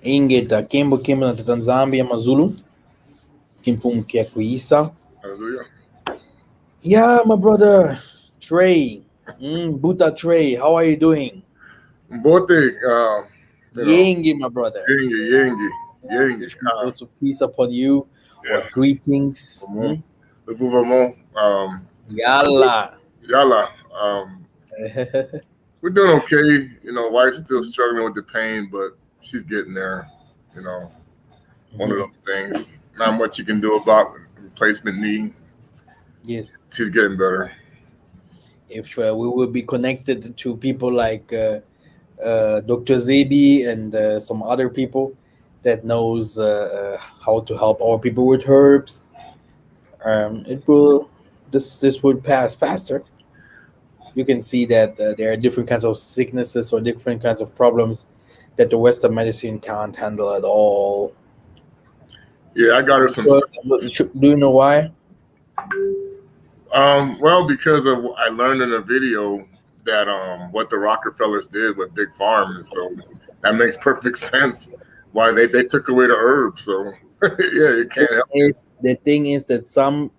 Ingeta Kimbo Kimbo na Tanzania Mazulu. Kimfunkia Kuisa. Hallelujah. Yeah, my brother Trey. Buta Trey, how are you doing? Bote, Yengi, my brother. yengi. Also peace upon you. Or Yeah. greetings. Le gouvernement, Yalla. yalla. We're doing okay. Wife's still struggling with the pain, but she's getting there. One of those things. Not much you can do about replacement knee. Yes. She's getting better. If we will be connected to people like Dr. Zebi and some other people that knows how to help our people with herbs, it will this will pass faster. You can see that there are different kinds of sicknesses or different kinds of problems that the Western medicine can't handle at all. Yeah, I got her some. Do you know why? Well, because of I learned in a video that what the Rockefellers did with big farm, and so that makes perfect sense why they took away the herbs. So yeah, you can't help. The thing is that some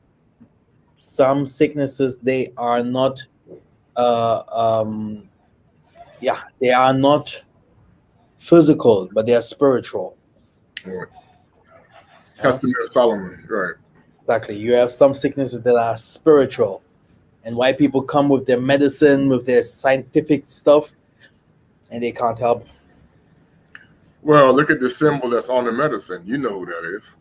sicknesses they are not they are not physical, but they are spiritual. Right. Testament of Solomon, right? Exactly. You have some sicknesses that are spiritual, and why people come with their medicine, with their scientific stuff, and they can't help. Well, look at the symbol that's on the medicine. You know who that is.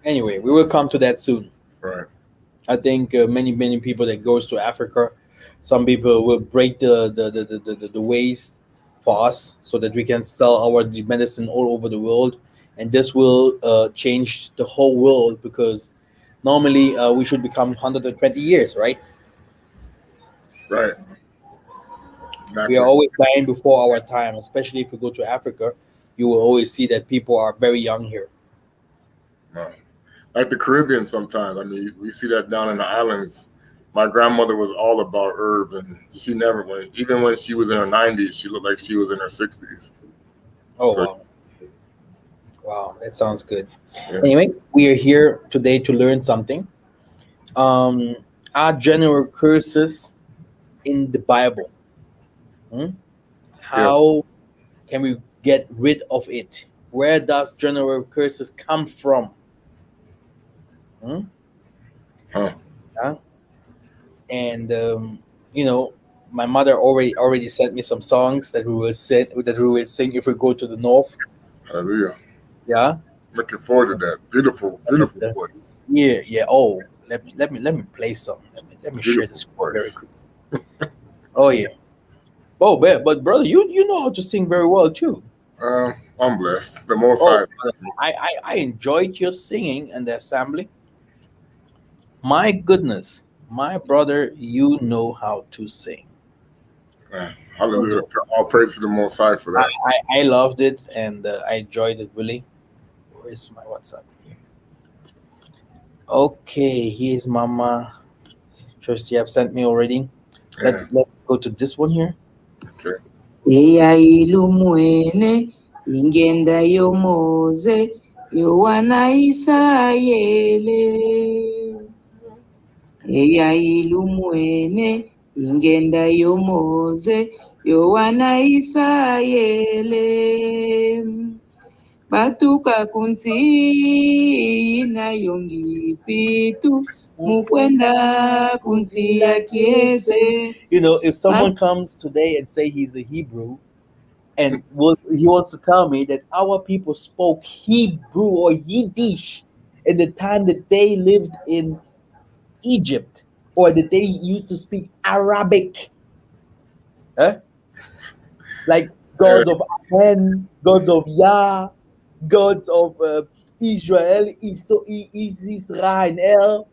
Anyway, we will come to that soon. Right. I think many people that goes to Africa, some people will break the ways for us so that we can sell our medicine all over the world, and this will change the whole world because normally we should become 120 years, right? Right. We are always dying before our time, especially if you go to Africa. You will always see that people are very young here. Like the Caribbean sometimes. I mean, we see that down in the islands. My grandmother was all about herb, and she never went. Even when she was in her 90s, she looked like she was in her 60s. Oh, wow. Wow, that sounds good. Yeah. Anyway, we are here today to learn something. Are general curses in the Bible? How can we get rid of it? Where does general curses come from? And my mother already sent me some songs that we will sing if we go to the north. Hallelujah. Yeah. Looking forward to that. Beautiful voice. Yeah. Oh, let me play some. Let me share this very quick. Oh yeah. Oh, but brother, you know how to sing very well too. I'm blessed. The most I enjoyed your singing in the assembly. My goodness, my brother, you know how to sing. Hallelujah. All praise to the Most High for that. I loved it and I enjoyed it really. Where's my WhatsApp here? Okay, here's Mama. Trust you have sent me already. Let's go to this one here. Okay. Eyayilumwene ingenda yomoze yowana Isayele. Eyayilumwene ingenda yomoze yowana Isayele. Batuka kunti na yongipitu. If someone comes today and say he's a Hebrew, and he wants to tell me that our people spoke Hebrew or Yiddish in the time that they lived in Egypt, or that they used to speak Arabic, like gods of Amen, gods of Yah, gods of Israel, Israel.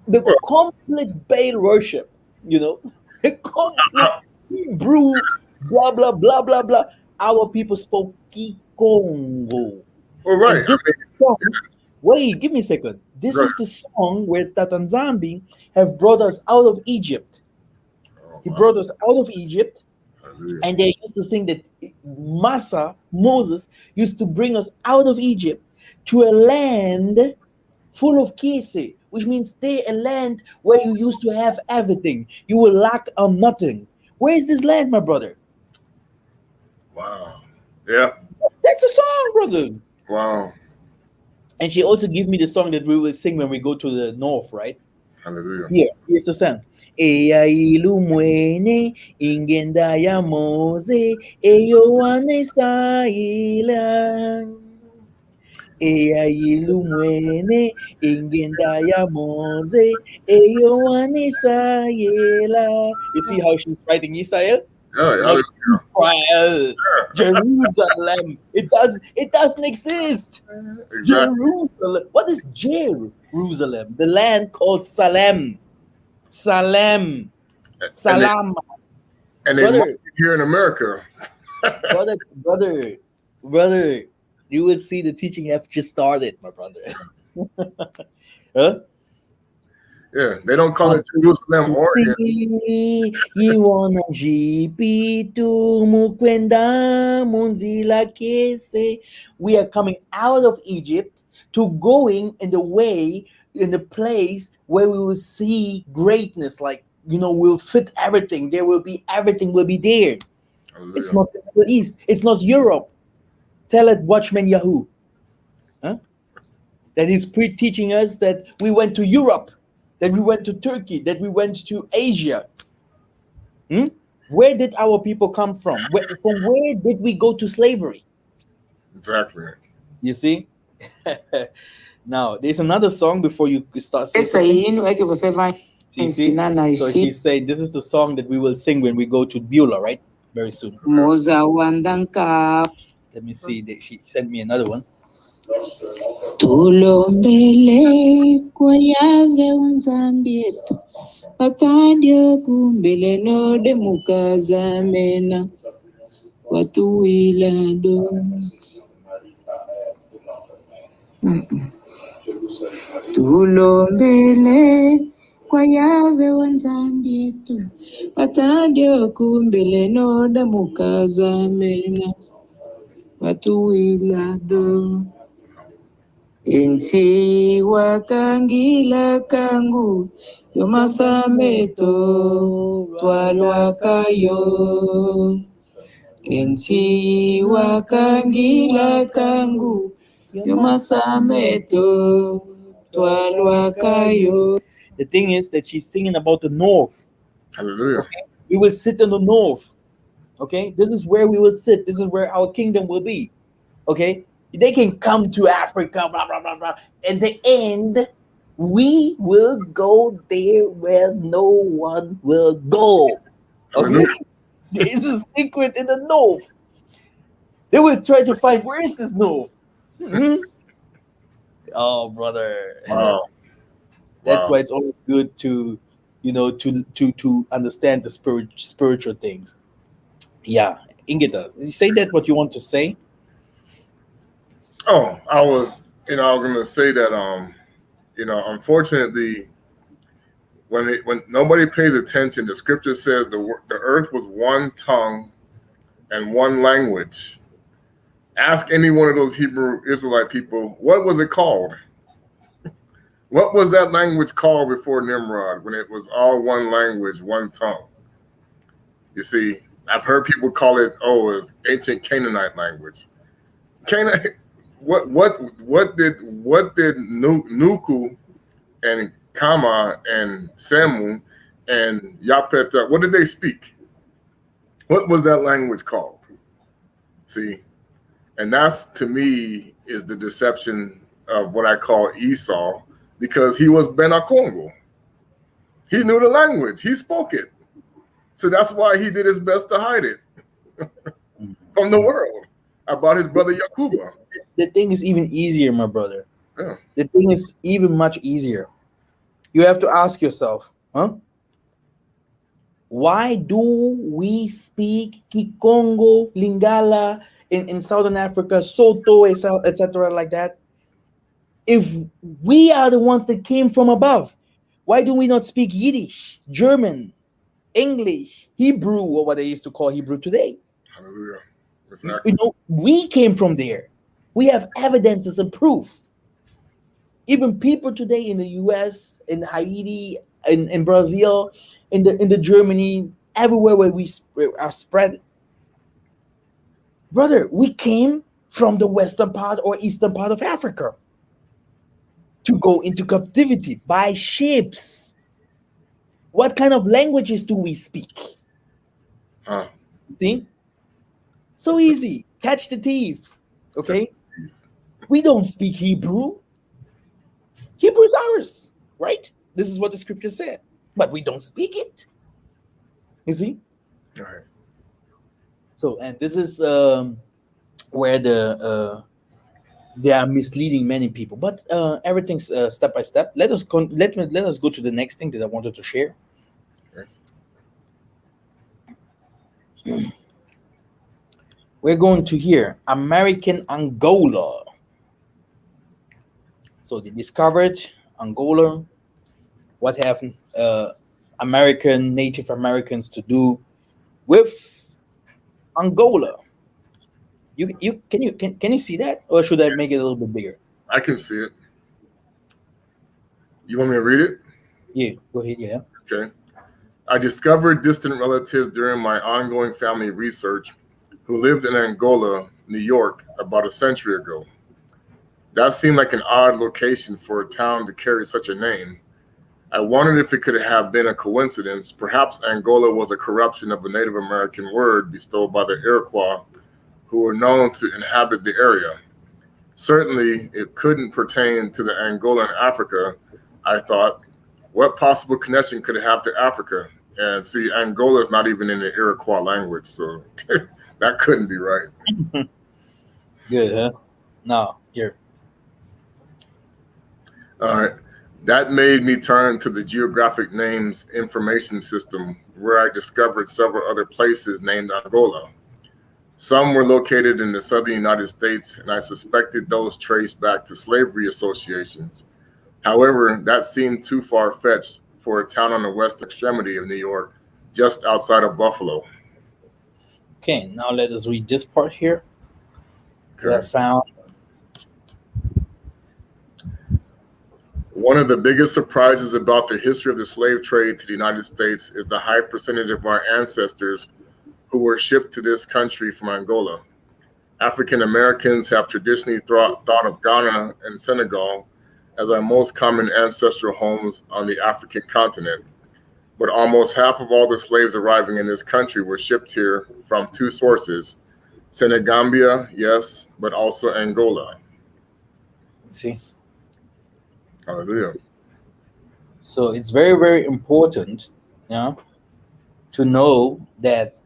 The complete Baal worship, the complete Hebrew, blah, blah, blah, blah, blah. Our people spoke Kikongo. All right. Wait, give me a second. This is the song where Tatanzambi have brought us out of Egypt. He brought us out of Egypt, And they used to sing that Massa, Moses, used to bring us out of Egypt to a land full of kese, which means stay a land where you used to have everything. You will lack on nothing. Where is this land, my brother? Wow. Yeah. That's a song, brother. Wow. And she also gave me the song that we will sing when we go to the north, right? Hallelujah. Here's the song. Eya ilumwene ingenda ya moze eyoane saila. Eya ilumwene ingenda ya moze eyoane saila. You see how she's writing Israel? Yeah. Not Hallelujah. Israel. Jerusalem. It doesn't exist. Exactly. Jerusalem. What is Jerusalem? The land called Salem. Salem. Salam. And they Brother, here in America. brother, you will see the teaching have just started, my brother. Huh? Yeah, they don't call it Jerusalem, Oregon. Iwana jipitu mukwenda munzila kese. We are coming out of Egypt to going in the way, in the place where we will see greatness. Like, we'll fit everything. There will be everything will be there. Hallelujah. It's not the Middle East. It's not Europe. Tell it, Watchman Yahoo. Huh? That he's teaching us that we went to Europe, that we went to Turkey, that we went to Asia. Where did our people come from? From where did we go to slavery? Exactly. You see? Now, there's another song before you start saying Essa something. aí não é que você vai You see? ensinar nas So she's saying this is the song that we will sing when we go to Beulah, right? Very soon. moza wandanka Let me see. She sent me another one. tulombele kwa yave unzambi yetu akadio kumbele node mukazamena watu wilado tulombele kwa yave wanzambi yetu akadio kumbele node mukazamena watu wilado Ensi wakangila kangu yomasameto twalwakayo. Ensi wakangila kangu yomasameto twalwakayo. The thing is that she's singing about the north. Hallelujah. Okay? We will sit in the north. Okay? This is where we will sit. This is where our kingdom will be. Okay? They can come to Africa, blah, blah, blah, blah. In the end, we will go there where no one will go. Okay? There is a secret in the north. They will try to find, where is this north? Oh, brother. Wow. That's why it's always good to, to understand the spiritual things. Yeah. Ingita, you say that what you want to say? Oh, I was going to say that, unfortunately, when nobody pays attention, the scripture says the earth was one tongue and one language. Ask any one of those Hebrew Israelite people, what was it called? What was that language called before Nimrod, when it was all one language, one tongue? You see, I've heard people call it, it's ancient Canaanite language. What did Nuku and Kama and Samu and Yapeta, what did they speak? What was that language called? See, and that's, to me, is the deception of what I call Esau, because he was Benakongo. He knew the language. He spoke it. So that's why he did his best to hide it from the world about his brother Yakuba. The thing is even easier, my brother. Yeah. The thing is even much easier. You have to ask yourself, why do we speak Kikongo, Lingala in Southern Africa, Soto, etc. like that? If we are the ones that came from above, why do we not speak Yiddish, German, English, Hebrew, or what they used to call Hebrew today. Hallelujah. You Exactly. know, we came from there. We have evidences and proof. Even people today in the US, in Haiti, in Brazil, in the Germany, everywhere where we are spread, brother, we came from the western part or eastern part of Africa to go into captivity by ships. What kind of languages do we speak? Huh. See? So easy. Catch the thief. Okay? We don't speak Hebrew. Hebrew is ours, right? This is what the scripture said. But we don't speak it. You see? All right. So, and this is where they are misleading many people. But everything's step by step. Let us go to the next thing that I wanted to share. Okay. We're going to hear American Angola. So they discovered Angola. What have American Native Americans to do with Angola? Can you see that, or should I make it a little bit bigger? I can see it. You want me to read it? Yeah, go ahead. Yeah. Okay. I discovered distant relatives during my ongoing family research who lived in Angola, New York, about a century ago. That seemed like an odd location for a town to carry such a name. I wondered if it could have been a coincidence. Perhaps Angola was a corruption of a Native American word bestowed by the Iroquois, who were known to inhabit the area. Certainly, it couldn't pertain to the Angola in Africa, I thought. What possible connection could it have to Africa? And see, Angola is not even in the Iroquois language, so that couldn't be right. Good, huh? No, here. All right. That made me turn to the Geographic Names Information System, where I discovered several other places named Angola. Some were located in the southern United States, and I suspected those traced back to slavery associations. However, that seemed too far-fetched for a town on the western extremity of New York, just outside of Buffalo. Okay, now let us read this part here that I Okay. found. One of the biggest surprises about the history of the slave trade to the United States is the high percentage of our ancestors who were shipped to this country from Angola. African Americans have traditionally thought of Ghana and Senegal as our most common ancestral homes on the African continent. But almost half of all the slaves arriving in this country were shipped here from two sources: Senegambia, yes, but also Angola. See, Hallelujah. so it's very very important, yeah, to know that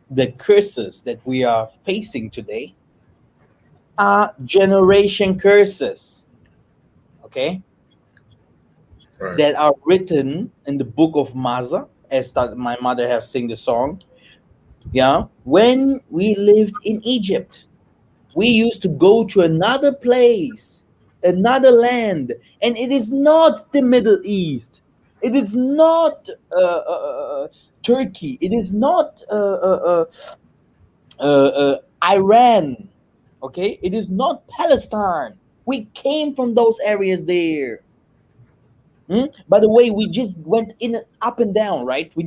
the curses that we are facing today are generation curses. Okay, Right. that are written in the book of Massa, as that my mother has sing the song. Yeah, when we lived in Egypt, we used to go to another place, another land, and it is not the Middle East. It is not Turkey. It is not Iran. Okay, it is not Palestine. We came from those areas there. By the way, we just went in and up and down, right? We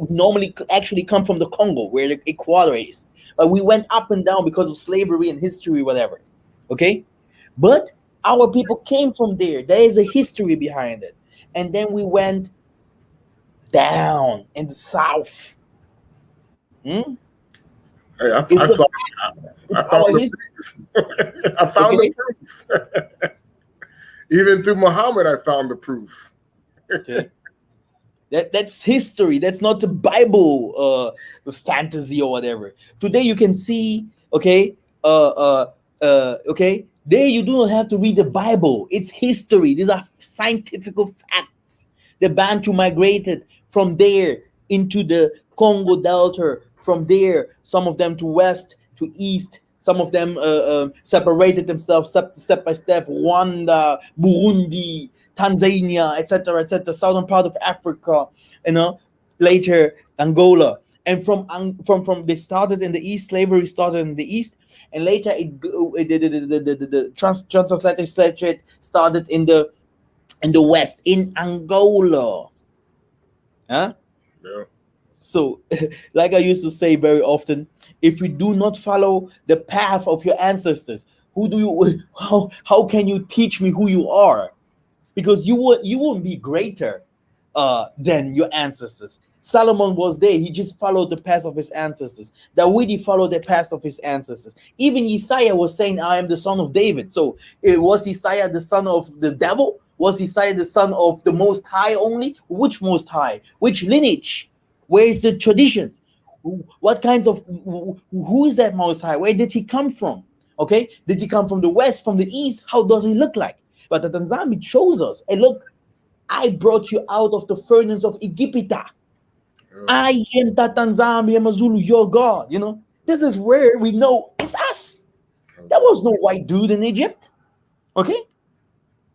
normally actually come from the Congo, where the equator is, but we went up and down because of slavery and history, whatever. Okay, but our people came from there. There is a history behind it, and then we went down in the south. Hmm? Hey, I It's a saw. I found our the history. proof. I found the Okay, proof. Even through Muhammad, I found the proof. okay. That's history. That's not the Bible fantasy or whatever. Today you can see, okay, okay. There you do not have to read the Bible. It's history. These are scientific facts. The Bantu migrated from there into the Congo Delta. From there, some of them to west, to east. Some of them separated themselves step by step. Rwanda, Burundi, Tanzania, etc., etc., southern part of Africa, you know, later Angola, and from they started in the east. Slavery started in the east, and later the transatlantic slave trade started in the west, in Angola. Huh? Yeah. So, like I used to say very often, if you do not follow the path of your ancestors, who do you? How can you teach me who you are? Because you won't be greater than your ancestors. Solomon was there; he just followed the path of his ancestors. David followed the path of his ancestors. Even Isaiah was saying, "I am the son of David." So, was Isaiah the son of the devil? Was Isaiah the son of the Most High only? Which Most High? Which lineage? Where is the traditions? What kinds of who is that Most High? Where did he come from? Okay, did he come from the west, from the east? How does he look like? But the Tanzania shows us, hey, look, I brought you out of the furnace of Egypt. Yeah. I am the Tanzania Mazulu, your God. You know, this is where we know it's us. There was no white dude in Egypt. Okay,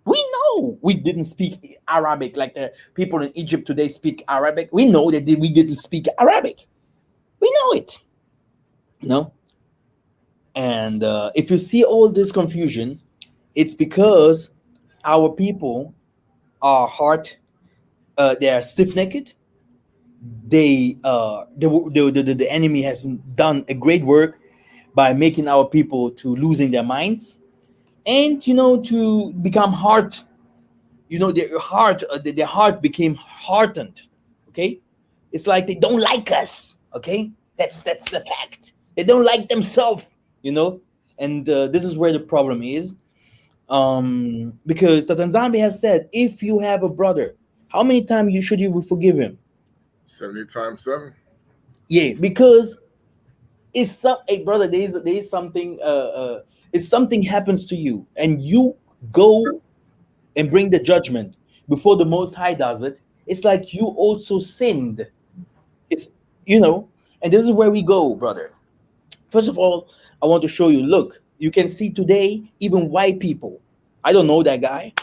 we know we didn't speak Arabic like the people in Egypt today speak Arabic. We know that we didn't speak Arabic. We know it. You know, and if you see all this confusion, it's because our people are hard. They are stiff-necked. The enemy has done a great work by making our people to losing their minds, and to become hard. Their heart became hardened. Okay, it's like they don't like us. Okay, that's the fact. They don't like themselves. And this is where the problem is. Because the Tanzania has said, if you have a brother, how many times should you forgive him? 70 times 7. Yeah, because hey brother, there is something. If something happens to you and you go and bring the judgment before the Most High does it, it's like you also sinned. It's and this is where we go, brother. First of all, I want to show you. Look, you can see today even white people. I don't know that guy,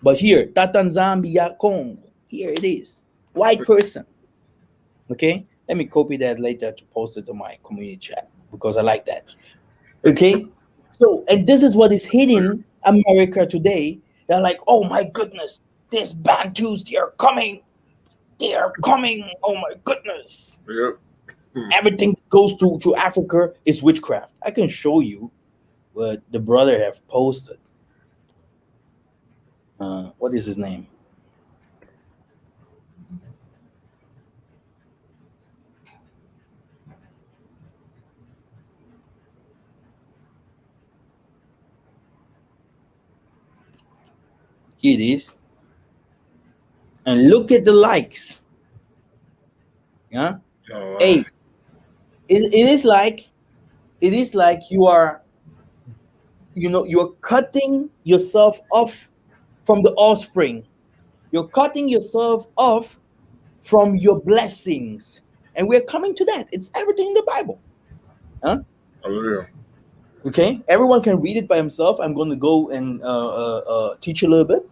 but here, Tatanzambia Congo. Here it is, white persons. Okay, let me copy that later to post it to my community chat because I like that. Okay, so and this is what is hitting America today. They're like, oh my goodness, these Bantus, they are coming. Oh my goodness, Yep. everything goes to Africa is witchcraft. I can show you what the brother have posted. What is his name? Here it is. And look at the likes. Yeah. Oh, wow. Hey, it is like you are, you're cutting yourself off from the offspring. You're cutting yourself off from your blessings. And we're coming to that. It's everything in the Bible. Huh? Hallelujah. Okay, everyone can read it by himself. I'm going to go and teach a little bit.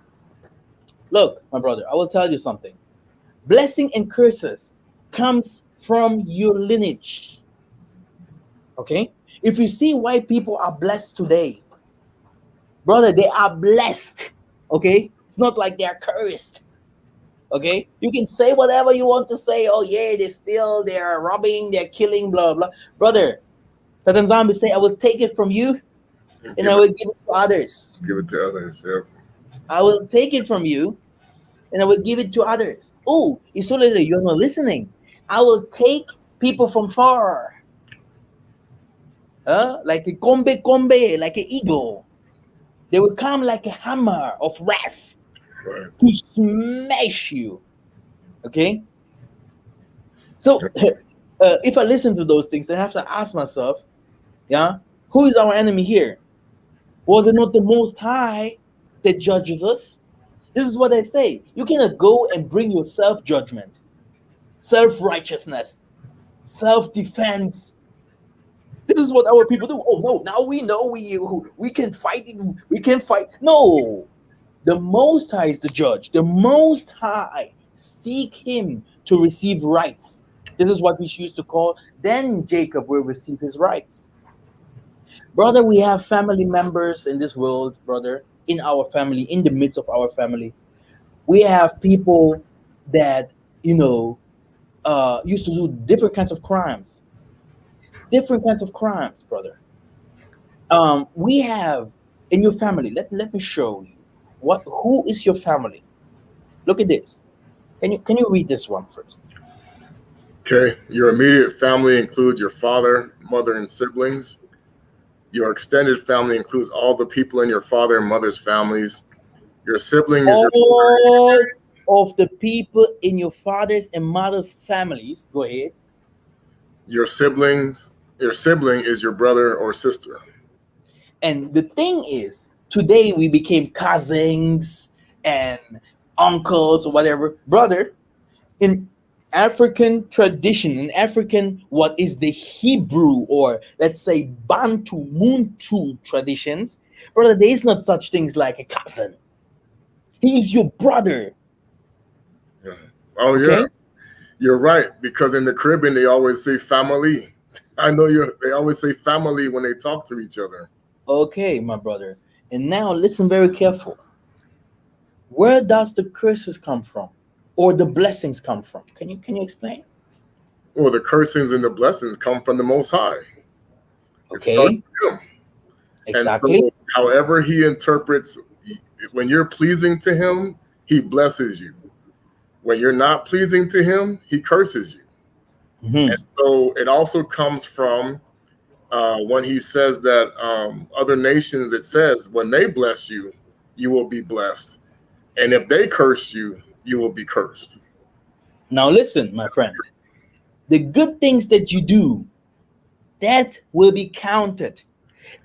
Look, my brother, I will tell you something. Blessing and curses comes from your lineage. Okay, if you see why people are blessed today, brother, they are blessed. Okay, it's not like they are cursed. Okay, you can say whatever you want to say. Oh yeah, they're robbing, they're killing, blah blah. Brother, Tatan Zambi say, I will take it from you and I will give it to others. Give it to others. Yep. I will take it from you and I will give it to others. Oh, Isolele, you're not listening. I will take people from far. Like a kombe, like an eagle. They will come like a hammer of wrath Right. to smash you. Okay? So if I listen to those things, I have to ask myself, yeah, who is our enemy here? Was it not the Most High that judges us? This is what I say. You cannot go and bring your self-judgment, self-righteousness, self-defense. This is what our people do. Oh no, now we know we can fight it. We can fight. No, the Most High is the judge. The Most High, seek Him to receive rights. This is what we used to call, then Jacob will receive his rights. Brother, we have family members in this world, brother, in our family, in the midst of our family. We have people that, used to do different kinds of crimes. Different kinds of crimes, brother. We have in your family, let me show you who is your family. Look at this. Can you read this one first? Okay. Your immediate family includes your father, mother, and siblings. Your extended family includes all the people in your father and mother's families. Your sibling is your All of the people in your father's and mother's families. Go ahead. your siblings. Your sibling is your brother or sister. And the thing is, today we became cousins and uncles or whatever. Brother, in African tradition, in African, what is the Hebrew or let's say Bantu, Muntu traditions, brother, there is not such things like a cousin. He is your brother. Yeah. Oh yeah, Okay? you're right. Because in the Caribbean they always say family. I know you. They always say family when they talk to each other. Okay, my brother. And now listen very careful. Where does the curses come from? Or the blessings come from? Can you explain? Well, the cursings and the blessings come from the Most High. It starts Okay, with Him. And exactly. so, however He interprets, when you're pleasing to Him, He blesses you. When you're not pleasing to Him, He curses you. Mhm. And so, it also comes from when He says that other nations, it says, when they bless you, you will be blessed. And if they curse you, you will be cursed. Now listen, my friend. The good things that you do, that will be counted.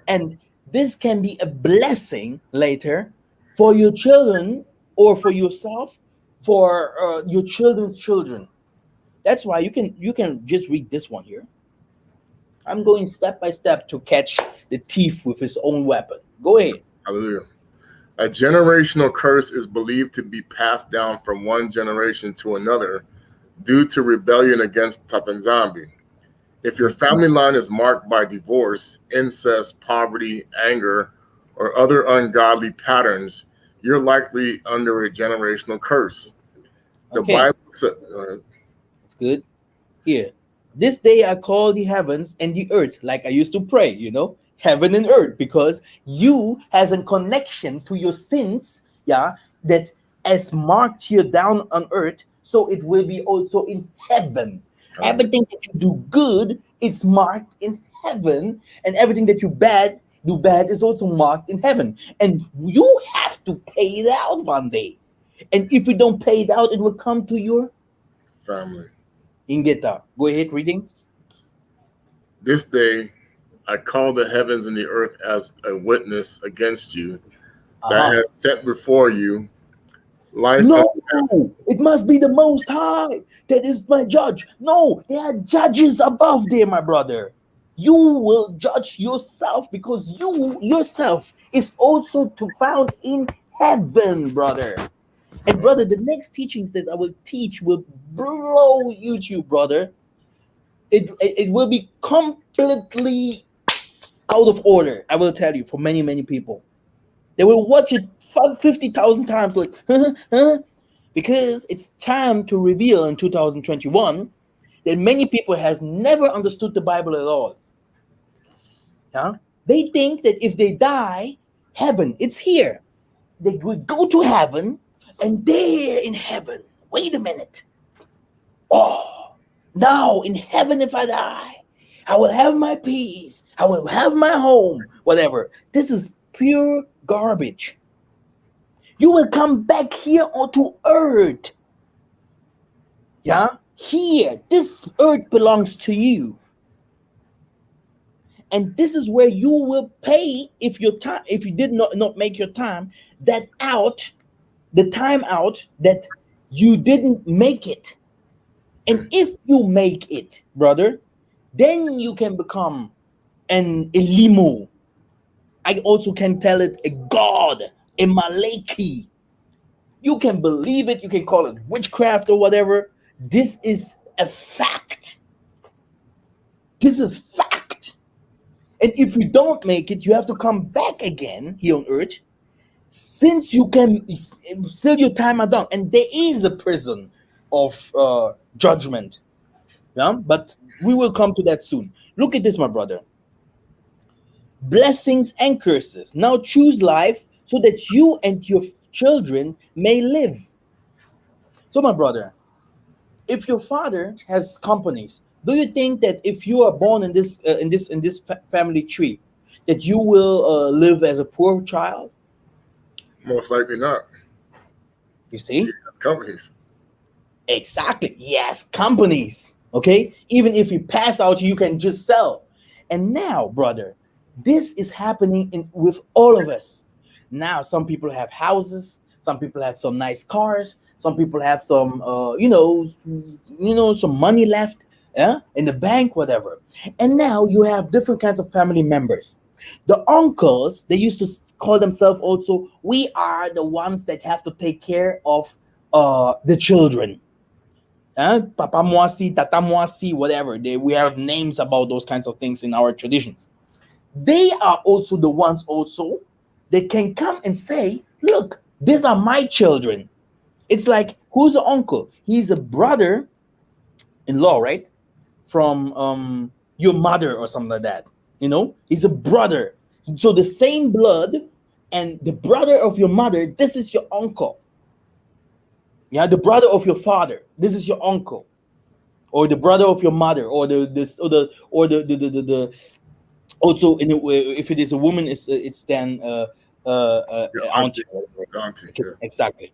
And this can be a blessing later for your children or for yourself, for your children's children. That's why you can just read this one here. I'm going step by step to catch the thief with his own weapon. Go ahead. Hallelujah. A generational curse is believed to be passed down from one generation to another due to rebellion against Tapanzambi. If your family line is marked by divorce, incest, poverty, anger, or other ungodly patterns, you're likely under a generational curse. The Okay, Bible says, it's good. Here, this day I call the heavens and the earth, like I used to pray, heaven and earth, because you has a connection to your sins, yeah, that as marked here down on earth, so it will be also in heaven. Everything that you do good, it's marked in heaven, and everything that you do bad is also marked in heaven. And you have to pay it out one day. And if you don't pay it out, it will come to your family. ingeta. Go ahead, reading. This day I call the heavens and the earth as a witness against you that Uh-huh. has set before you life No, and it must be the Most High that is my judge. No, there are judges above there, my brother. You will judge yourself because you yourself is also to found in heaven, brother. And brother, the next teachings that I will teach will blow YouTube, brother. It will be completely out of order. I will tell you, for many many people, they will watch it 50,000 times, like, huh? Because it's time to reveal in 2021 that many people has never understood the Bible at all. Yeah, they think that if they die, heaven it's here. They will go to heaven, and there in heaven. Wait a minute. Oh, now in heaven, if I die, I will have my peace. I will have my home. Whatever. This is pure garbage. You will come back here onto earth. Yeah? Here. This earth belongs to you. And this is where you will pay if you did not make your time, that out, the time out that you didn't make it. And if you make it, brother, then you can become an Elimu. I also can tell it a god, a Maleki. You can believe it, you can call it witchcraft or whatever. This is a fact. This is fact. And if you don't make it, you have to come back again here on earth. Since you can still your time are done, and there is a prison of judgment. Yeah, but we will come to that soon. Look at this, my brother. Blessings and curses. Now choose life so that you and your children may live. So, my brother, if your father has companies, do you think that if you are born in this family tree, that you will live as a poor child? Most likely not. You He see, has companies. exactly. Yes, companies. Okay, even if you pass out, you can just sell. And now, brother, this is happening with all of us. Now, some people have houses. Some people have some nice cars. Some people have some, some money left, yeah, in the bank, whatever. And now you have different kinds of family members. The uncles, they used to call themselves also, we are the ones that have to take care of the children. Papa Mwasi, Tata Mwasi, whatever. We have names about those kinds of things in our traditions. They are also the ones also that can come and say, look, these are my children. It's like, who's the uncle? He's a brother in law, right? From your mother or something like that. He's a brother. So the same blood, and the brother of your mother, this is your uncle. Yeah, the brother of your father, this is your uncle. Or the brother of your mother, or the this or the also in if it is a woman, it's then Your auntie. auntie, your auntie. Okay, Yeah. exactly.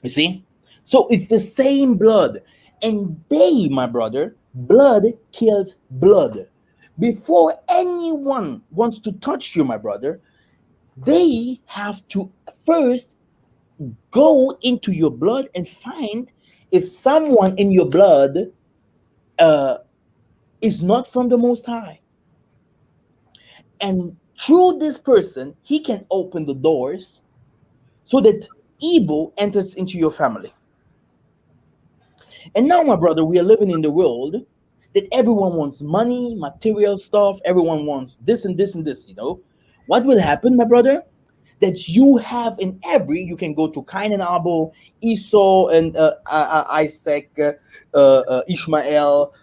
You see? So it's the same blood. And they, my brother, blood kills blood. Before anyone wants to touch you, my brother, they have to first go into your blood and find if someone in your blood uh, is not from the Most High. And through this person, he can open the doors so that evil enters into your family. And now, my brother, we are living in the world that everyone wants money, material stuff, everyone wants this and this and this. What will happen, my brother? That you have in every, you can go to Cain and Abel, Esau and Isaac, Ishmael,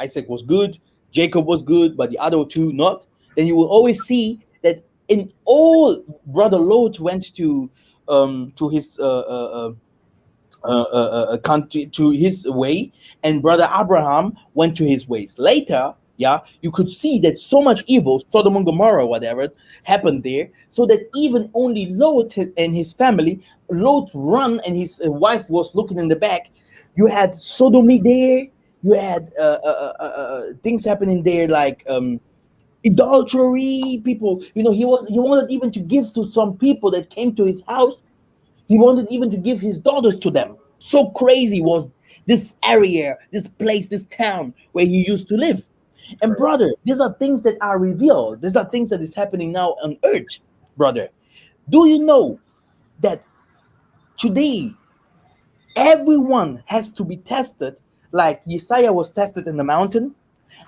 Isaac was good, Jacob was good, but the other two not. Then you will always see that in all, brother Lot went to his country, to his way, and brother Abraham went to his ways. Later, yeah, you could see that so much evil, Sodom and Gomorrah, whatever, happened there, so that even only Lot and his family, Lot run and his wife was looking in the back. You had sodomy there. You had things happening there like adultery. People, he wanted even to give to some people that came to his house. He wanted even to give his daughters to them. So crazy was this area, this place, this town where he used to live. And brother, these are things that are revealed. These are things that is happening now on earth, brother. Do you know that today everyone has to be tested like Yesaiah was tested in the mountain?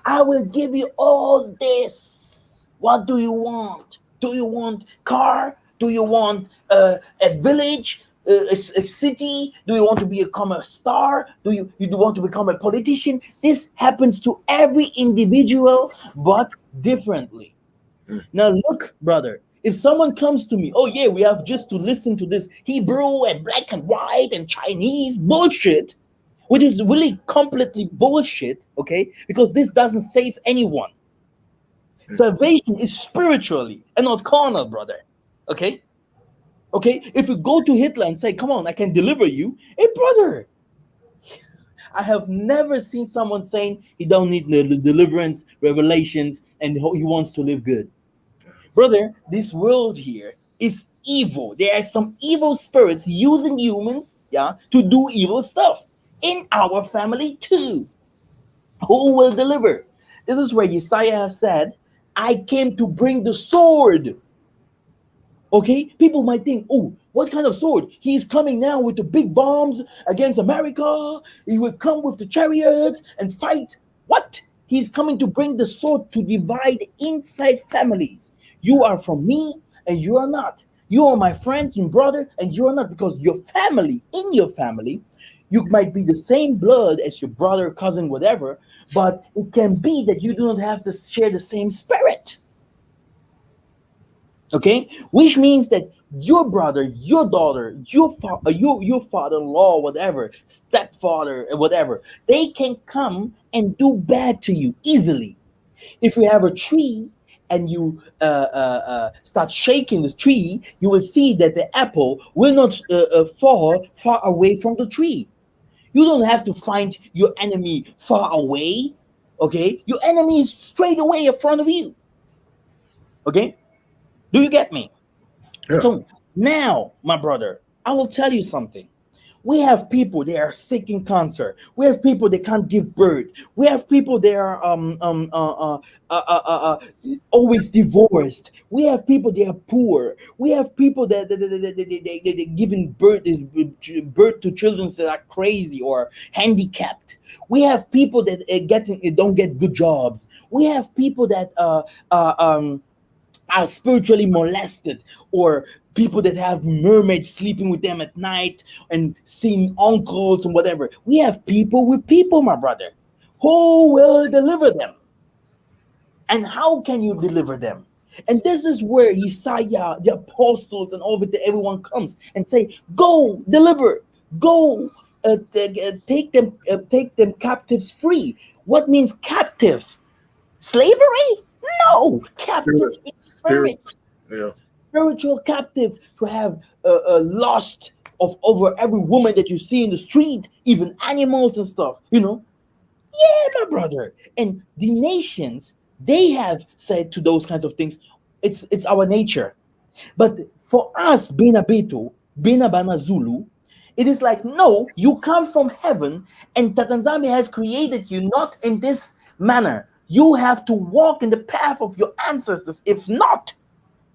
I will give you all this. What do you want? Do you want car? Do you want a village, a city? Do you want to become a star? Do you want to become a politician? This happens to every individual, but differently. Now look, brother. If someone comes to me, oh yeah, we have just to listen to this Hebrew and black and white and Chinese bullshit, which is really completely bullshit, okay? Because this doesn't save anyone. Salvation is spiritually and not carnal, brother. Okay? Okay? If you go to Hitler and say, come on, I can deliver you, hey, brother, I have never seen someone saying he don't need deliverance, revelations, and he wants to live good. Brother, this world here is evil. There are some evil spirits using humans, yeah, to do evil stuff in our family too. Who will deliver? This is where Isaiah said, I came to bring the sword. Okay, people might think, oh, What kind of sword? He's coming now with the big bombs against America. He will come with the chariots and fight. What? He's coming to bring the sword to divide inside families. You are from me and you are not. You are my friend and brother and you are not, because your family, in your family, you might be the same blood as your brother, cousin, whatever, but it can be that you do not have to share the same spirit. Okay, which means that your brother, your daughter, your father-in-law, whatever, stepfather, whatever, they can come and do bad to you easily. If you have a tree and you start shaking the tree, you will see that the apple will not fall far away from the tree. You don't have to find your enemy far away. Okay, your enemy is straight away in front of you. Okay, do you get me? Yeah. So now, my brother, I will tell you something. We have people that are sick in cancer. We have people that can't give birth. We have people that are always divorced. We have people that are poor. We have people that giving birth to children that are crazy or handicapped. We have people that don't get good jobs. We have people that are spiritually molested, or people that have mermaids sleeping with them at night and seeing uncles and whatever. We have people with people, my brother. Who will deliver them? And how can you deliver them? And this is where Isaiah, the apostles, and all of it, everyone comes and say, "Go deliver, go take them captives free." What means captive? Slavery? No, captive in spirit, Yeah. spiritual captive, to have lust of over every woman that you see in the street, even animals and stuff. Yeah, my brother. And the nations, they have said to those kinds of things, it's our nature. But for us, being a Beto, being a Bana Zulu, it is like, no, you come from heaven, and Tatanzami has created you not in this manner. You have to walk in the path of your ancestors. If not,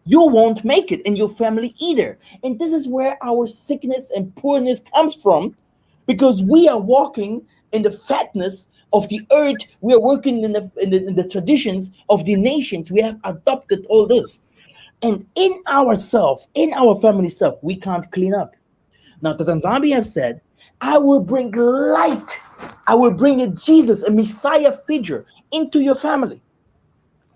you won't make it, and your family either. And this is where our sickness and poorness comes from, because we are walking in the fatness of the earth. We are working in the traditions of the nations. We have adopted all this. And in ourself, in our family self, we can't clean up. Now, the Tanzania have said, I will bring light. I will bring a Jesus, a Messiah figure into your family.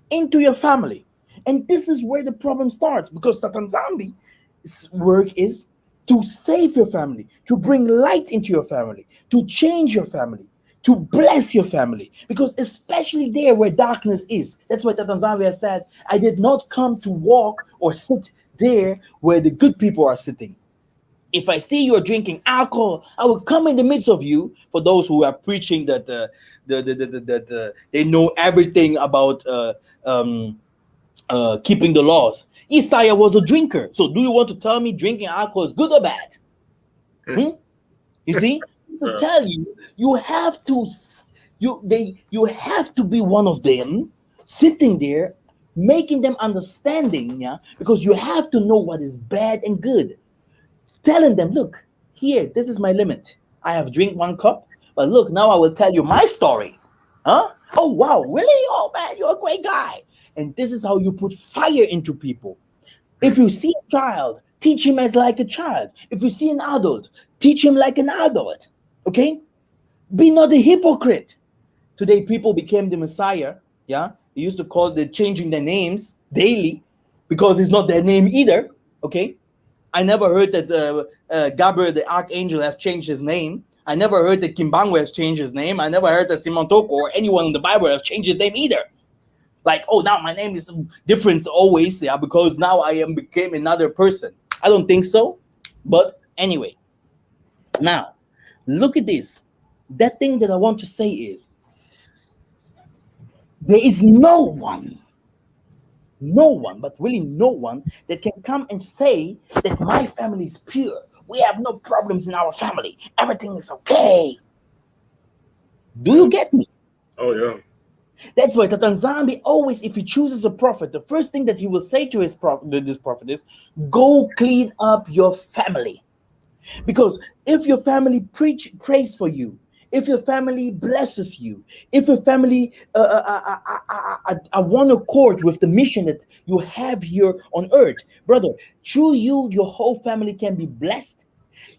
Into your family. And this is where the problem starts, because the Tanzambi's work is to save your family, to bring light into your family, to change your family, to bless your family. Because especially there where darkness is, that's why Tanzania said, I did not come to walk or sit there where the good people are sitting. If I see you are drinking alcohol, I will come in the midst of you. For those who are preaching that they know everything about keeping the laws. Isaiah was a drinker. So do you want to tell me drinking alcohol is good or bad? You see? To tell you, you have to be one of them, sitting there, making them understanding, yeah, because you have to know what is bad and good. Telling them, look, here, this is my limit. I have drink 1 cup, but look, now I will tell you my story. Huh? Oh, wow, really? Oh, man, you're a great guy. And this is how you put fire into people. If you see a child, teach him as like a child. If you see an adult, teach him like an adult. Okay? Be not a hypocrite. Today, people became the Messiah. Yeah? They used to call the changing their names daily, because it's not their name either. Okay? I never heard that Gabriel the Archangel have changed his name. I never heard that Kimbangwe has changed his name. I never heard that Simon Toko or anyone in the Bible has changed his name either. Like, oh, now my name is different always, yeah, because now I became another person. I don't think so. But anyway, now look at this. That thing that I want to say is, there is no one, but really no one that can come and say that my family is pure. We have no problems in our family. Everything is okay. Do you get me? Oh yeah. That's why the Tanzambi always, if he chooses a prophet, the first thing that he will say to this prophet is, go clean up your family. Because if your family prays for you, if your family blesses you, if your family are one accord with the mission that you have here on earth, brother, through you, your whole family can be blessed.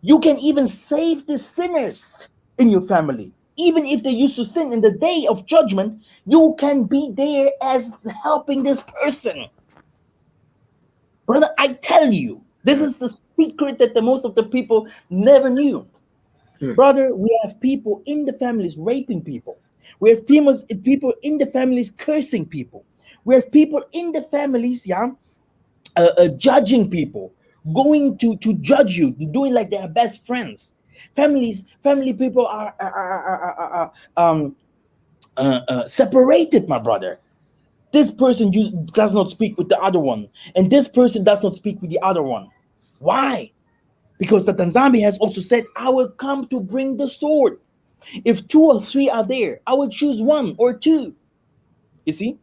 You can even save the sinners in your family. Even if they used to sin in the day of judgment, you can be there as helping this person. Brother, I tell you, this is the secret that the most of the people never knew. Brother, we have people in the families raping people. We have people in the families cursing people. We have people in the families, judging people, going to judge you, doing like they are best friends. Family people are separated, my brother. This person does not speak with the other one, and this person does not speak with the other one. Why? Because the Tanzambi has also said, I will come to bring the sword. If two or three are there, I will choose one or two. You see?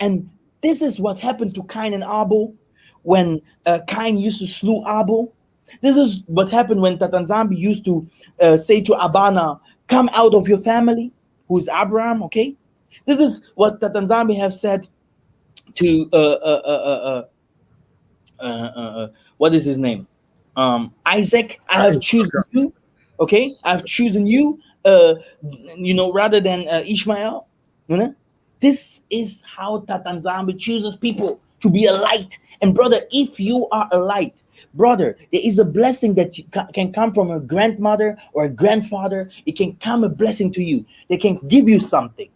And this is what happened to Cain and Abel when Cain used to slew Abel. This is what happened when Tatanzambi used to say to Abana, come out of your family, who is Abraham, okay? This is what Tatanzambi have said to what is his name? Isaac, I have chosen you. Okay, I've chosen you. Rather than Ishmael. You know, this is how Tatanzambi chooses people to be a light. And brother, if you are a light, brother, there is a blessing that can come from a grandmother or a grandfather. It can come a blessing to you. They can give you something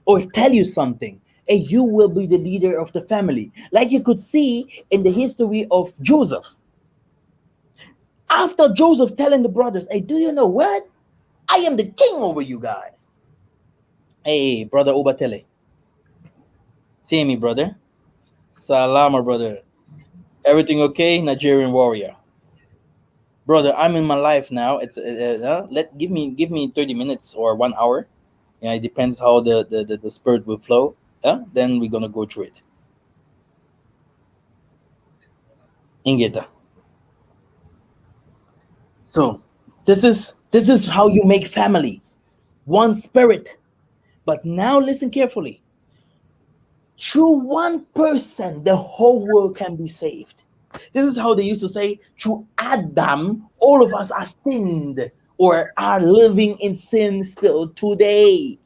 or tell you something, and you will be the leader of the family. Like you could see in the history of Joseph. After Joseph telling the brothers, hey, do you know what? I am the king over you guys. Hey, brother Obatele. See me, brother. Salama, brother. Everything okay? Nigerian warrior. Brother, I'm in my life now. It's give me 30 minutes or 1 hour. Yeah, it depends how the spirit will flow. Then we're gonna go through it. Ingeta. So this is how you make family. One spirit. But now listen carefully. Through one person, the whole world can be saved. This is how they used to say, through Adam, all of us are sinned or are living in sin still today.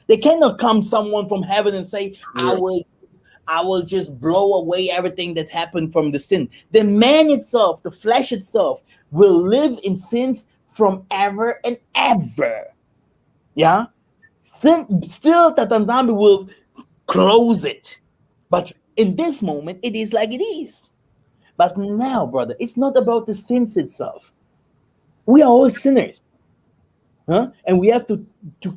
They cannot come someone from heaven and say, I will just blow away everything that happened from the sin. The man itself, the flesh itself, will live in sins from ever and ever. Yeah? Still, Tatanzambi will close it. But in this moment, it is like it is. But now, brother, it's not about the sins itself. We are all sinners. And we have to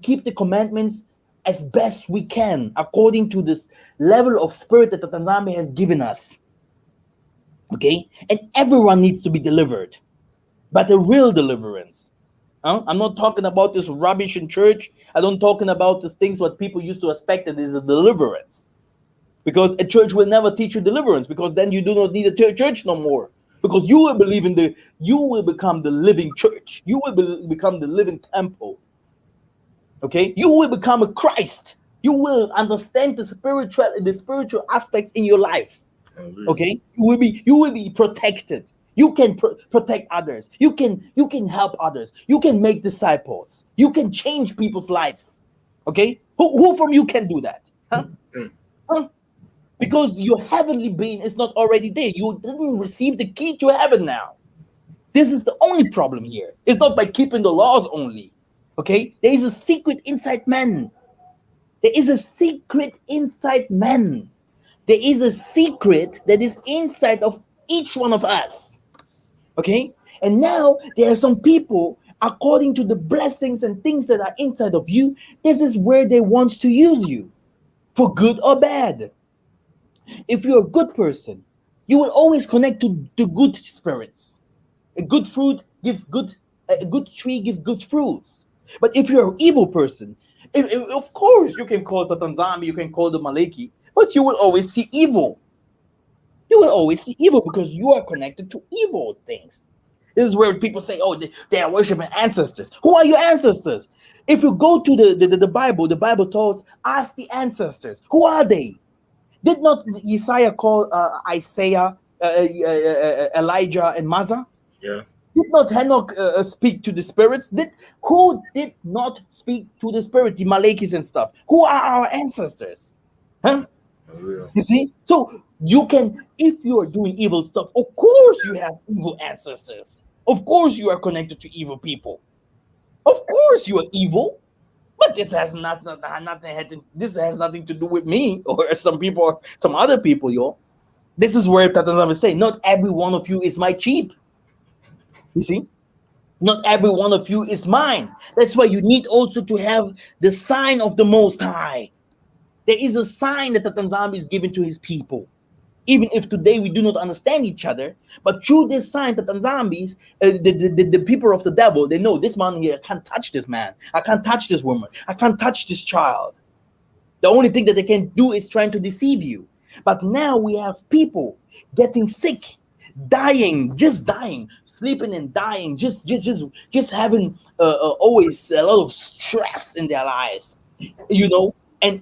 keep the commandments as best we can according to this level of spirit that the Tanzambi has given us. Okay? And everyone needs to be delivered. But a real deliverance. I'm not talking about this rubbish in church. I don't talking about these things what people used to expect that is a deliverance. Because a church will never teach you deliverance, because then you do not need a church no more. Because you will believe you will become the living church. You will become the living temple. Okay? You will become a Christ. You will understand the spiritual aspects in your life. Okay? You will be protected. You can protect others. You can help others. You can make disciples. You can change people's lives. Okay? Who from you can do that? Huh? Because your heavenly being is not already there. You didn't receive the key to heaven now. This is the only problem here. It's not by keeping the laws only. Okay? There is a secret inside man. There is a secret inside man. There is a secret that is inside of each one of us. Okay? And now there are some people, according to the blessings and things that are inside of you, this is where they want to use you, for good or bad. If you're a good person, you will always connect to the good spirits. A good tree gives good fruits. But if you're an evil person, Of course, you can call the Tanzania, you can call the Maliki, but you will always see evil. You will always see evil because you are connected to evil things. This is where people say, oh, they are worshiping ancestors. Who are your ancestors? If you go to the Bible tells, ask the ancestors. Who are they? Did not Isaiah call Isaiah, Elijah, and Massa? Yeah. Did not Enoch speak to the spirits? Who did not speak to the spirit, the Malekis and stuff? Who are our ancestors? Huh? Yeah. You see? So you can, if you are doing evil stuff, of course you have evil ancestors. Of course you are connected to evil people. Of course you are evil. But this has this has nothing to do with me or some people or some other people, yo. This is where Tatanzam is saying, not every one of you is my sheep. You see? Not every one of you is mine. That's why you need also to have the sign of the Most High. There is a sign that Tatanzam is given to his people. Even if today we do not understand each other, but through this sign, Tatanzambis, the people of the devil, they know this man here, I can't touch this man. I can't touch this woman. I can't touch this child. The only thing that they can do is trying to deceive you. But now we have people getting sick, dying, sleeping and dying, just having always a lot of stress in their lives, you know. And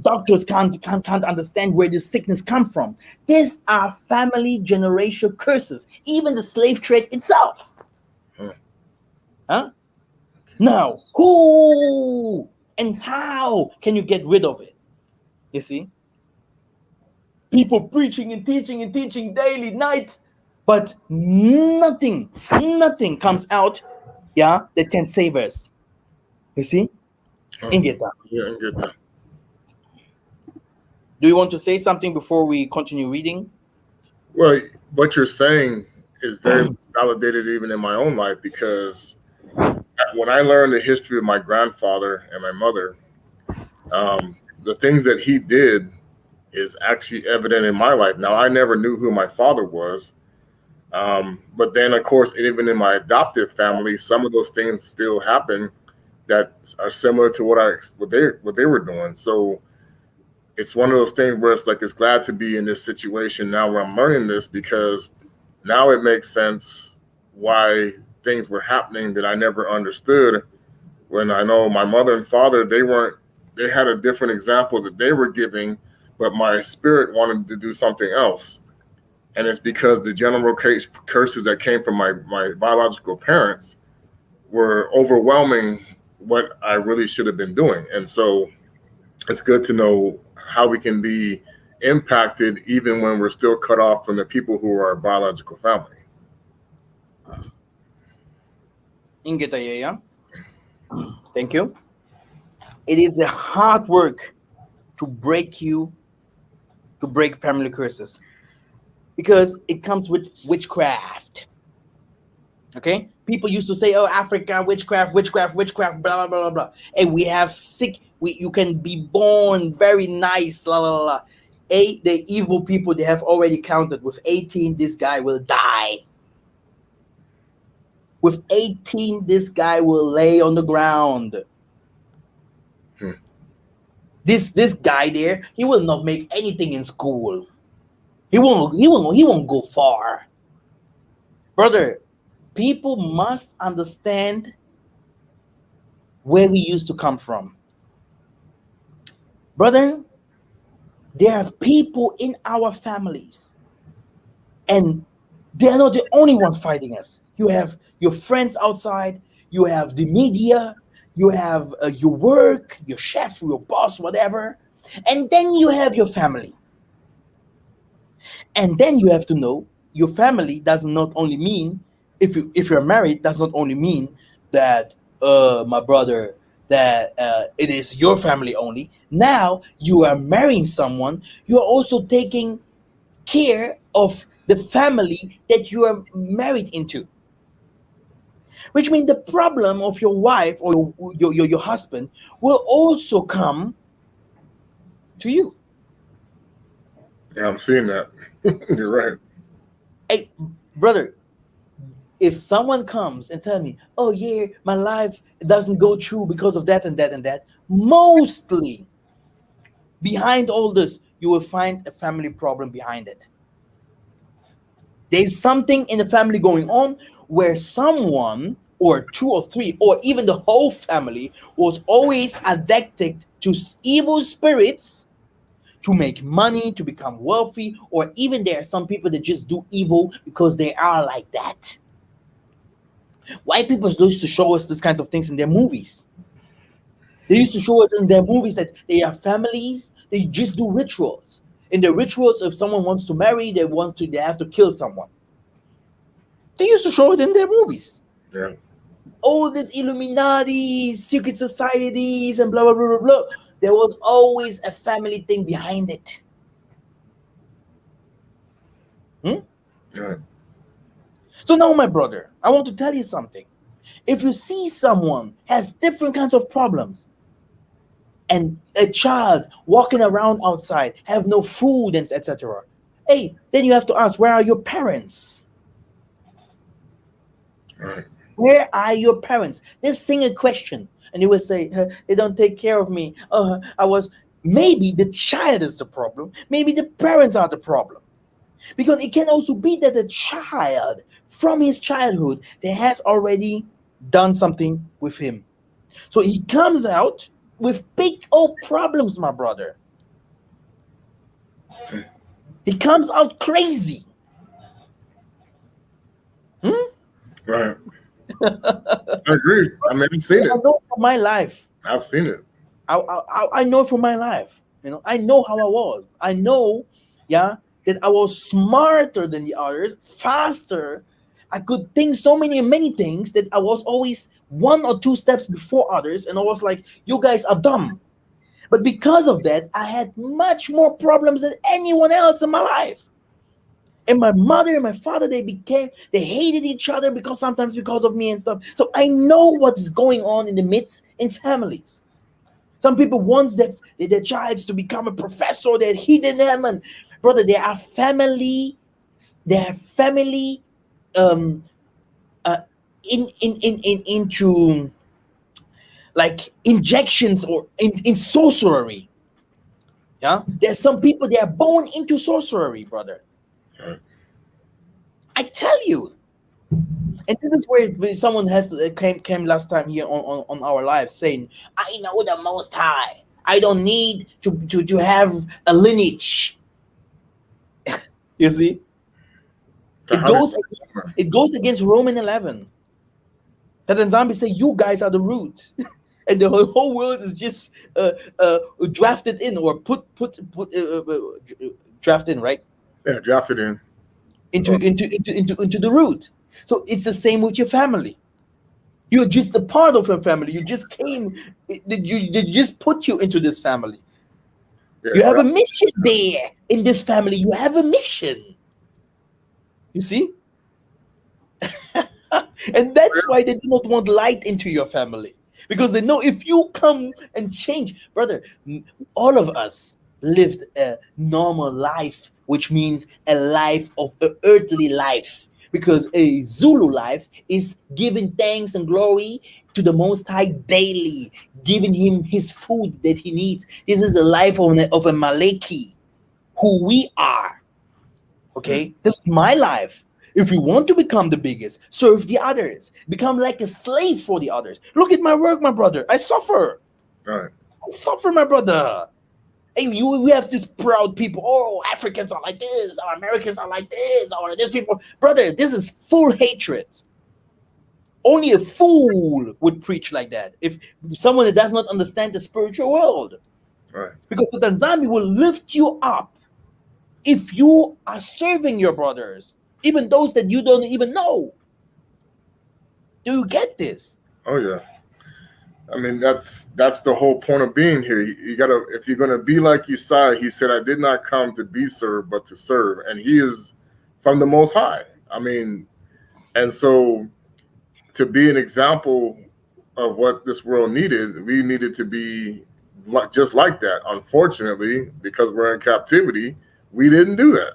doctors can't understand where this sickness come from. These are family generation curses, even the slave trade itself. Huh? Now, who and how can you get rid of it? You see? People preaching and teaching daily, night, but nothing comes out, yeah, that can save us. You see? Ingeta. Yeah, and get that. Do you want to say something before we continue reading? Well, what you're saying is very validated even in my own life, because when I learned the history of my grandfather and my mother, the things that he did is actually evident in my life. Now, I never knew who my father was, but then, of course, even in my adoptive family, some of those things still happen that are similar to what they were doing. So it's one of those things where it's like it's glad to be in this situation now where I'm learning this, because now it makes sense why things were happening that I never understood. When I know my mother and father, they had a different example that they were giving, but my spirit wanted to do something else. And it's because the general curses that came from my biological parents were overwhelming what I really should have been doing. And so it's good to know how we can be impacted even when we're still cut off from the people who are our biological family. Ingeta, yeah. Thank you. It is a hard work to break family curses, because it comes with witchcraft. Okay, people used to say, "Oh, Africa, witchcraft, blah blah blah blah blah." And we have sick. You can be born very nice, la la la. The evil people, they have already counted. With 18, this guy will die. With 18, this guy will lay on the ground. This guy there, he will not make anything in school. He won't go far. Brother, people must understand where we used to come from. Brother, there are people in our families, and they are not the only ones fighting us. You have your friends outside, you have the media, you have your work, your chef, your boss, whatever, and then you have your family. And then you have to know your family does not only mean, if you're married, does not only mean that my brother, that it is your family only. Now you are marrying someone, you are also taking care of the family that you are married into. Which means the problem of your wife or your husband will also come to you. Yeah, I'm seeing that. You're right. Hey, brother, if someone comes and tell me, oh yeah, my life doesn't go through because of that and that and that, mostly behind all this, you will find a family problem behind it. There's something in the family going on where someone or two or three or even the whole family was always addicted to evil spirits to make money, to become wealthy, or even there are some people that just do evil because they are like that. White people used to show us these kinds of things in their movies. They used to show us in their movies that they are families, they just do rituals. In the rituals, if someone wants to marry, they have to kill someone. They used to show it in their movies. Yeah. All these Illuminati, secret societies, and blah blah blah blah blah. There was always a family thing behind it. Yeah. So now, my brother, I want to tell you something. If you see someone has different kinds of problems, and a child walking around outside have no food and etc., hey, then you have to ask, where are your parents? Right. Where are your parents? Just sing a question, and you will say, they don't take care of me. Maybe the child is the problem. Maybe the parents are the problem. Because it can also be that the child, from his childhood, that has already done something with him. So he comes out with big old problems, my brother. He comes out crazy. Right. I agree. I mean, I've seen I it. know from my life. I've seen it. I know from my life. I know how I was. I know, yeah, that I was smarter than the others, faster. I could think so many things that I was always one or two steps before others, and I was like, you guys are dumb. But because of that, I had much more problems than anyone else in my life. And my mother and my father, they hated each other sometimes because of me and stuff. So I know what's going on in the midst in families. Some people want their child to become a professor, they're hidden them, and brother, there are family um into like injections or in sorcery. Yeah, there's some people they are born into sorcery, brother. I tell you. And this is where someone came last time here on our live saying, I know the Most High. I don't need to have a lineage. You see? It goes against Roman 11. That Nzambi say you guys are the root. And the whole world is just drafted in or put drafted in, right? Yeah, drafted in. Into the root. So it's the same with your family. You're just a part of your family. You just came. You just put you into this family. Yeah, you have a mission there in this family. You have a mission. You see, and that's why they do not want light into your family, because they know if you come and change, brother. All of us lived a normal life, which means a life of an earthly life. Because a Zulu life is giving thanks and glory to the Most High daily, giving him his food that he needs. This is the life of a Maleki, who we are. Okay? This is my life. If you want to become the biggest, serve the others. Become like a slave for the others. Look at my work, my brother. I suffer. Right. I suffer, my brother. Hey, we have these proud people. Oh, Africans are like this, or Americans are like this, or these people. Brother, this is full hatred. Only a fool would preach like that. If someone that does not understand the spiritual world. Right. Because the Tanzania will lift you up if you are serving your brothers, even those that you don't even know. Do you get this? Oh yeah. I mean, that's the whole point of being here. You gotta, if you're gonna be like Isaiah, he said, "I did not come to be served, but to serve," and he is from the Most High. I mean, and so to be an example of what this world needed, we needed to be just like that. Unfortunately, because we're in captivity, we didn't do that.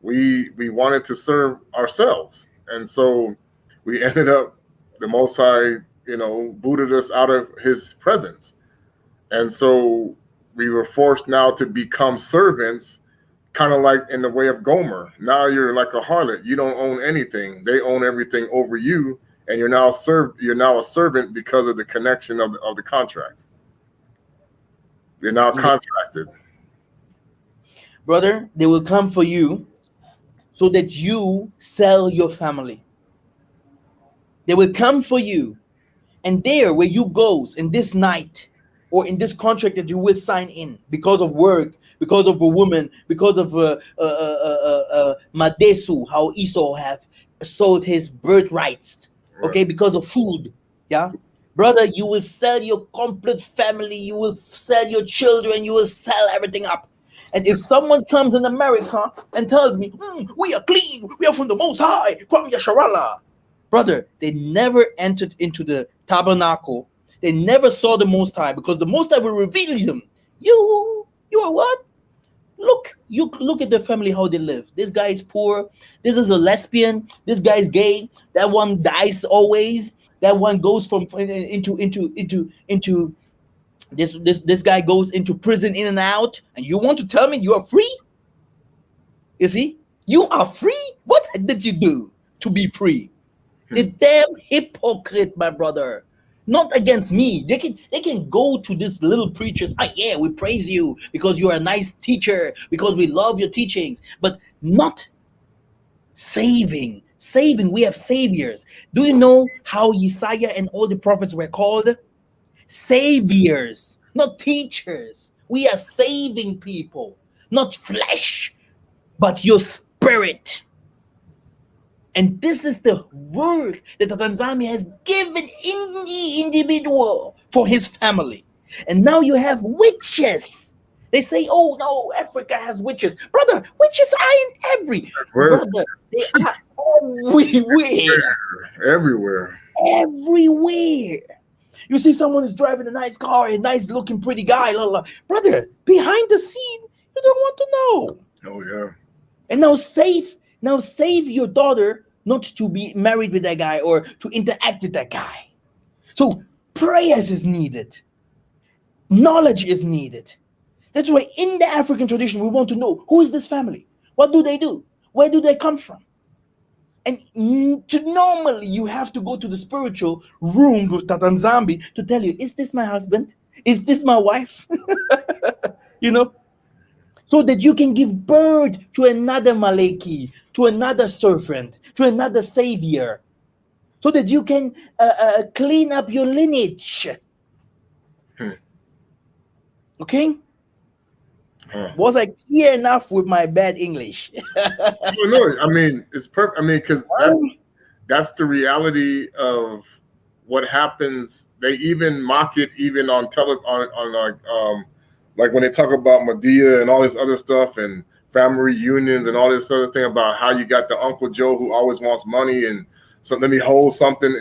We wanted to serve ourselves, And so we ended up, the Most High, booted us out of his presence. And so we were forced now to become servants, kind of like in the way of Gomer. Now you're like a harlot. You don't own anything. They own everything over you, and you're now a servant because of the connection of the contract. You're now contracted. Brother, they will come for you so that you sell your family. They will come for you, and there where you goes in this night or in this contract that you will sign in because of work, because of a woman, because of Madesu, how Esau have sold his birthrights, okay, because of food, yeah. Brother, you will sell your complete family, you will sell your children, you will sell everything up. And if someone comes in America and tells me, we are clean, we are from the Most High, from Yasharallah, brother, they never entered into the tabernacle. They never saw the Most High, because the Most High will reveal them. You are what? Look at the family, how they live. This guy is poor. This is a lesbian. This guy is gay. That one dies always. That one goes from into this guy goes into prison in and out. And you want to tell me you are free? You see, you are free. What did you do to be free? The damn hypocrite, my brother. Not against me. They can go to these little preachers. Yeah, we praise you because you are a nice teacher, because we love your teachings, but not saving. Saving, we have saviors. Do you know how Isaiah and all the prophets were called? Saviors, not teachers. We are saving people, not flesh, but your spirit. And this is the work that the Tanzania has given in the individual for his family. And now you have witches. They say, oh no, Africa has witches. Brother, witches are in brother, they are everywhere. Everywhere. You see someone is driving a nice car, a nice looking pretty guy, brother, behind the scene, you don't want to know. Oh yeah. And now save your daughter not to be married with that guy or to interact with that guy. So prayers is needed. Knowledge is needed. That's why in the African tradition, we want to know, who is this family? What do they do? Where do they come from? And normally you have to go to the spiritual room with Tatanzambi to tell you, is this my husband? Is this my wife? So that you can give birth to another Maleki, to another servant, to another savior, so that you can clean up your lineage. Okay? Was I clear enough with my bad English? No, I mean, it's perfect. I mean, because that's the reality of what happens. They even mock it, even on like when they talk about Medea and all this other stuff and family reunions and all this other thing about how you got the Uncle Joe who always wants money and so let me hold something,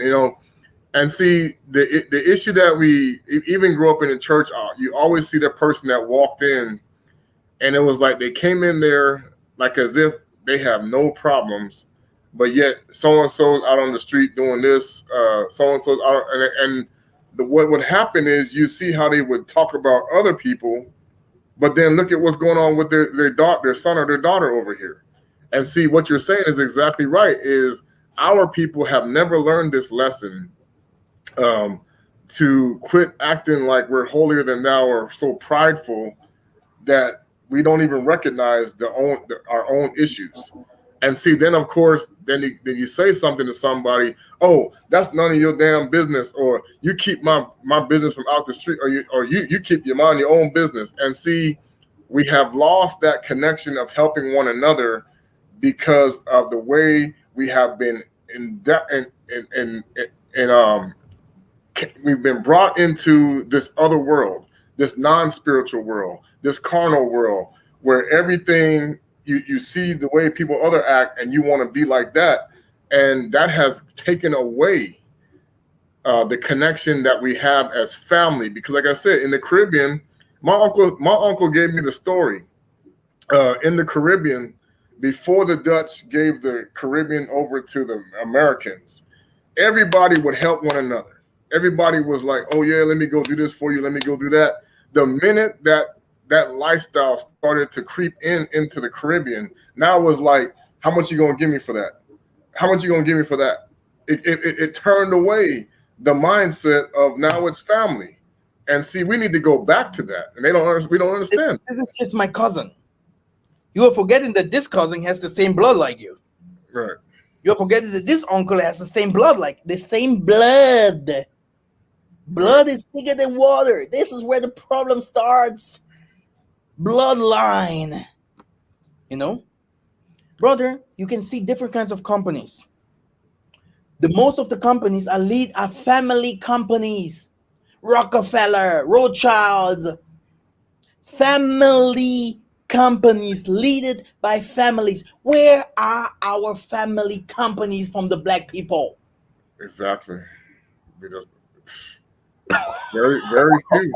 And see, the issue that we even grew up in the church, you always see the person that walked in and it was like they came in there like as if they have no problems, but yet so-and-so out on the street doing this, so-and-so out, and what would happen is you see how they would talk about other people, but then look at what's going on with their son or their daughter over here. And see, what you're saying is exactly right, is our people have never learned this lesson, to quit acting like we're holier than thou or so prideful that we don't even recognize our own issues. And see, then of course, then you say something to somebody, oh, that's none of your damn business, or you keep my business from out the street, or you keep your mind your own business. And see, we have lost that connection of helping one another because of the way we have been we've been brought into this other world, this non-spiritual world, this carnal world, where everything you see the way people other act and you want to be like that. And that has taken away the connection that we have as family. Because like I said, in the Caribbean, my uncle gave me the story. In the Caribbean, before the Dutch gave the Caribbean over to the Americans, everybody would help one another. Everybody was like, "Oh yeah, let me go do this for you. Let me go do that." The minute that lifestyle started to creep into the Caribbean, now it was like, "How much you gonna give me for that? How much you gonna give me for that?" It turned away the mindset of now it's family, and see, we need to go back to that, and we don't understand. This is just my cousin. You are forgetting that this cousin has the same blood like you. Right. You're forgetting that this uncle has the same blood, like the same blood. Blood is thicker than water. This is where the problem starts. Bloodline. You know? Brother, you can see different kinds of companies. The most of the companies are family companies. Rockefeller, Rothschilds, family companies led by families. Where are our family companies from the black people? Exactly. We just very, very few.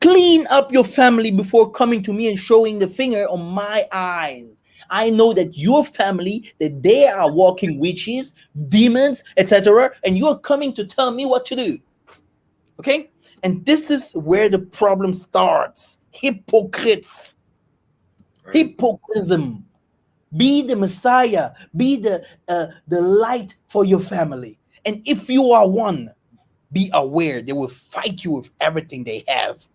Clean up your family before coming to me and showing the finger on my eyes. I know that your family, that they are walking witches, demons, etc., and you are coming to tell me what to do. Okay? And this is where the problem starts. Hypocrites. Hypocrism. Be the Messiah. Be the light for your family. And if you are one, be aware they will fight you with everything they have.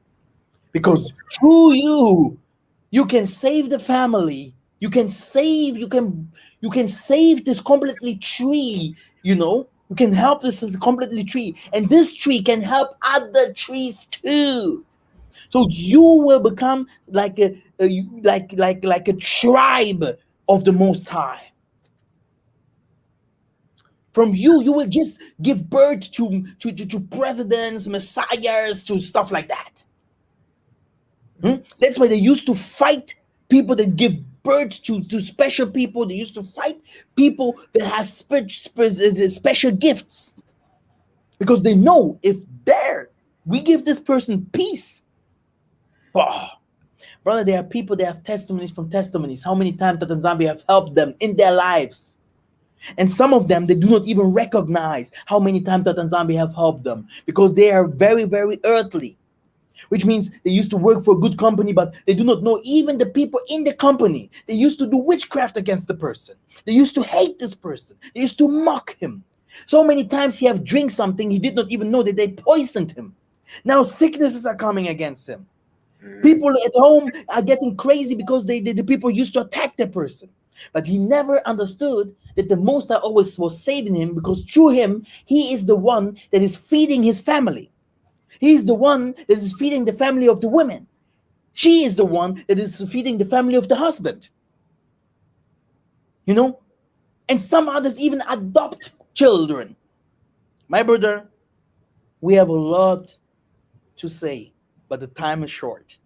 Because through you can save the family. You can save this completely tree, You can help this completely tree. And this tree can help other trees too. So you will become like a tribe of the Most High. From you will just give birth to presidents, messiahs, to stuff like that. That's why they used to fight people that give birth to special people. They used to fight people that have special gifts, because they know if we give this person peace. Brother, there are people that have testimonies from testimonies. How many times that Zambia have helped them in their lives? And some of them, they do not even recognize how many times that Zambia have helped them, because they are very, very earthly. Which means they used to work for a good company, but they do not know even the people in the company. They used to do witchcraft against the person. They used to hate this person. They used to mock him. So many times he have drank something, he did not even know that they poisoned him. Now sicknesses are coming against him. People at home are getting crazy because the people used to attack the person. But he never understood that the Most High always was saving him, because through him, he is the one that is feeding his family. He's the one that is feeding the family of the women. She is the one that is feeding the family of the husband. And some others even adopt children. My brother, we have a lot to say, but the time is short.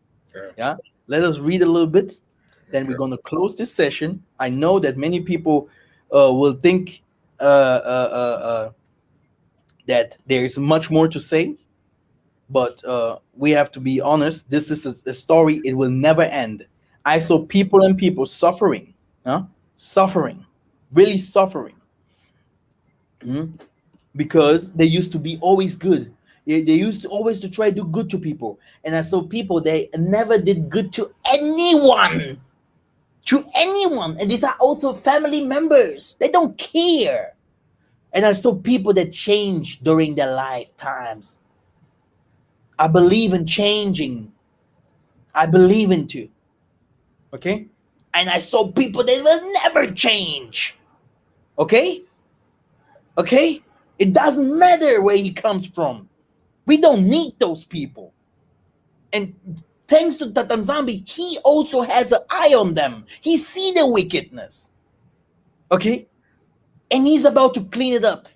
Yeah. Let us read a little bit. Then we're going to close this session. I know that many people will think that there is much more to say. But we have to be honest. This is a story. It will never end. I saw people suffering, suffering, really suffering, because they used to be always good. They used to always to try to do good to people. And I saw people, they never did good to anyone. And these are also family members. They don't care. And I saw people that change during their lifetimes. I believe in changing. I believe into. Okay? And I saw people that will never change. Okay? Okay? It doesn't matter where he comes from. We don't need those people. And thanks to Tatanzambi, he also has an eye on them. He see the wickedness. Okay? And he's about to clean it up.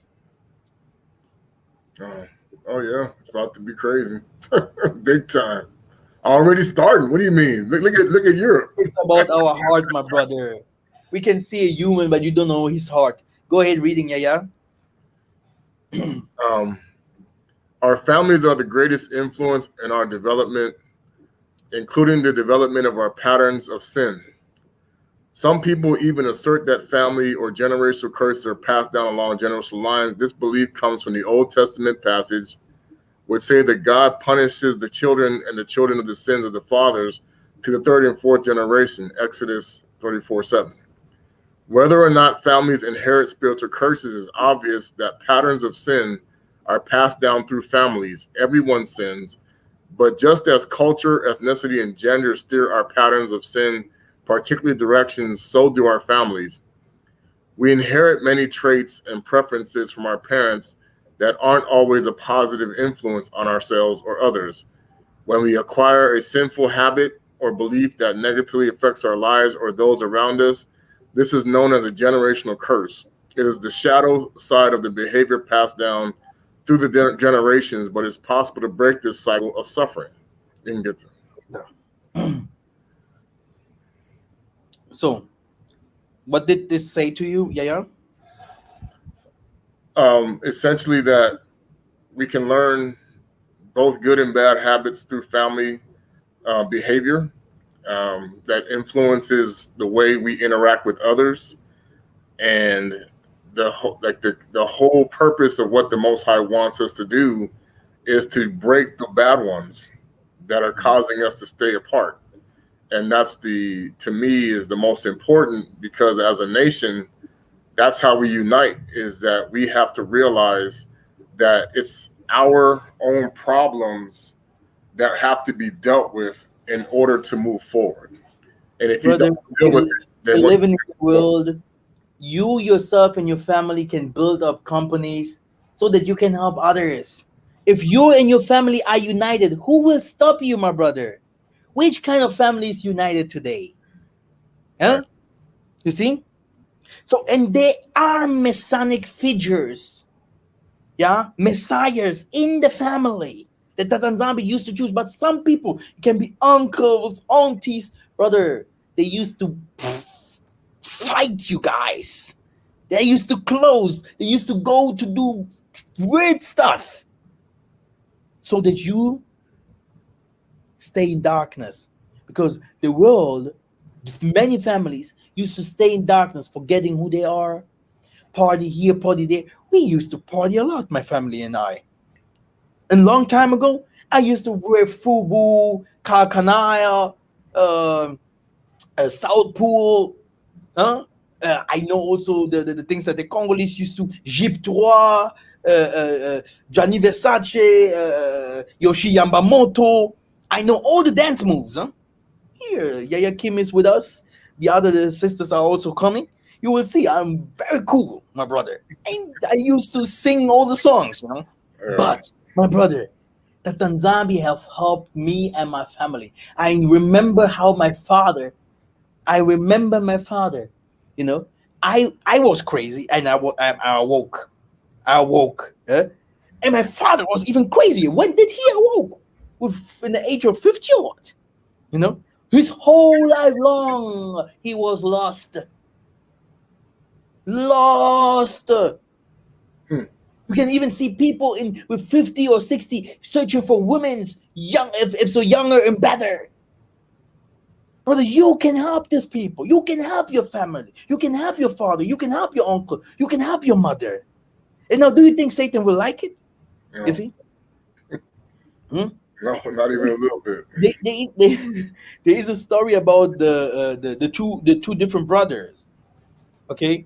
Oh yeah, it's about to be crazy, big time. Already starting. What do you mean? Look at Europe. It's about our heart, my brother. We can see a human, but you don't know his heart. Go ahead, reading, Yaya. Our families are the greatest influence in our development, including the development of our patterns of sin. Some people even assert that family or generational curses are passed down along generational lines. This belief comes from the Old Testament passage, which say that God punishes the children and the children of the sins of the fathers to the third and fourth generation, Exodus 34:7. Whether or not families inherit spiritual curses is obvious that patterns of sin are passed down through families. Everyone sins, but just as culture, ethnicity, and gender steer our patterns of sin, particularly directions, so do our families. We inherit many traits and preferences from our parents that aren't always a positive influence on ourselves or others. When we acquire a sinful habit or belief that negatively affects our lives or those around us, this is known as a generational curse. It is the shadow side of the behavior passed down through the generations, but it's possible to break this cycle of suffering. You can get to. So, what did this say to you, Yaya? Essentially, that we can learn both good and bad habits through family behavior that influences the way we interact with others, and the whole purpose of what the Most High wants us to do is to break the bad ones that are causing us to stay apart. And that's to me is the most important, because as a nation, that's how we unite, is that we have to realize that it's our own problems that have to be dealt with in order to move forward. And if you Brother, don't deal with it, we then live in a world, you yourself and your family can build up companies so that you can help others. If you and your family are united, who will stop you, my brother? Which kind of family is united today? Huh? You see? So, and they are messianic figures, yeah, messiahs in the family that Tatanzambi used to choose. But some people can be uncles, aunties, brother. They used to fight you guys. They used to close. They used to go to do weird stuff so that you stay in darkness. Because the world, many families used to stay in darkness, forgetting who they are. Party here, party there. We used to party a lot, my family and I. And a long time ago, I used to wear Fubu, Kalkanaya, South Pool. Huh? I know also the things that the Congolese used to, Jeep 3, Gianni Versace, Yoshi Yamamoto. I know all the dance moves. Huh? Here, Yaya Kim is with us. The other sisters are also coming. You will see I'm very cool, my brother. And I used to sing all the songs, you know. But, my brother, the Tanzania have helped me and my family. I remember my father, you know. I was crazy, and I awoke. And my father was even crazier. When did he awoke? In the age of 50 or what? You know? His whole life long, he was lost. Lost. You can even see people with 50 or 60 searching for women's young, if so younger and better. Brother, you can help these people. You can help your family. You can help your father. You can help your uncle. You can help your mother. And now, do you think Satan will like it? No. Is he? No, not even a little bit. There is a story about the two different brothers. Okay.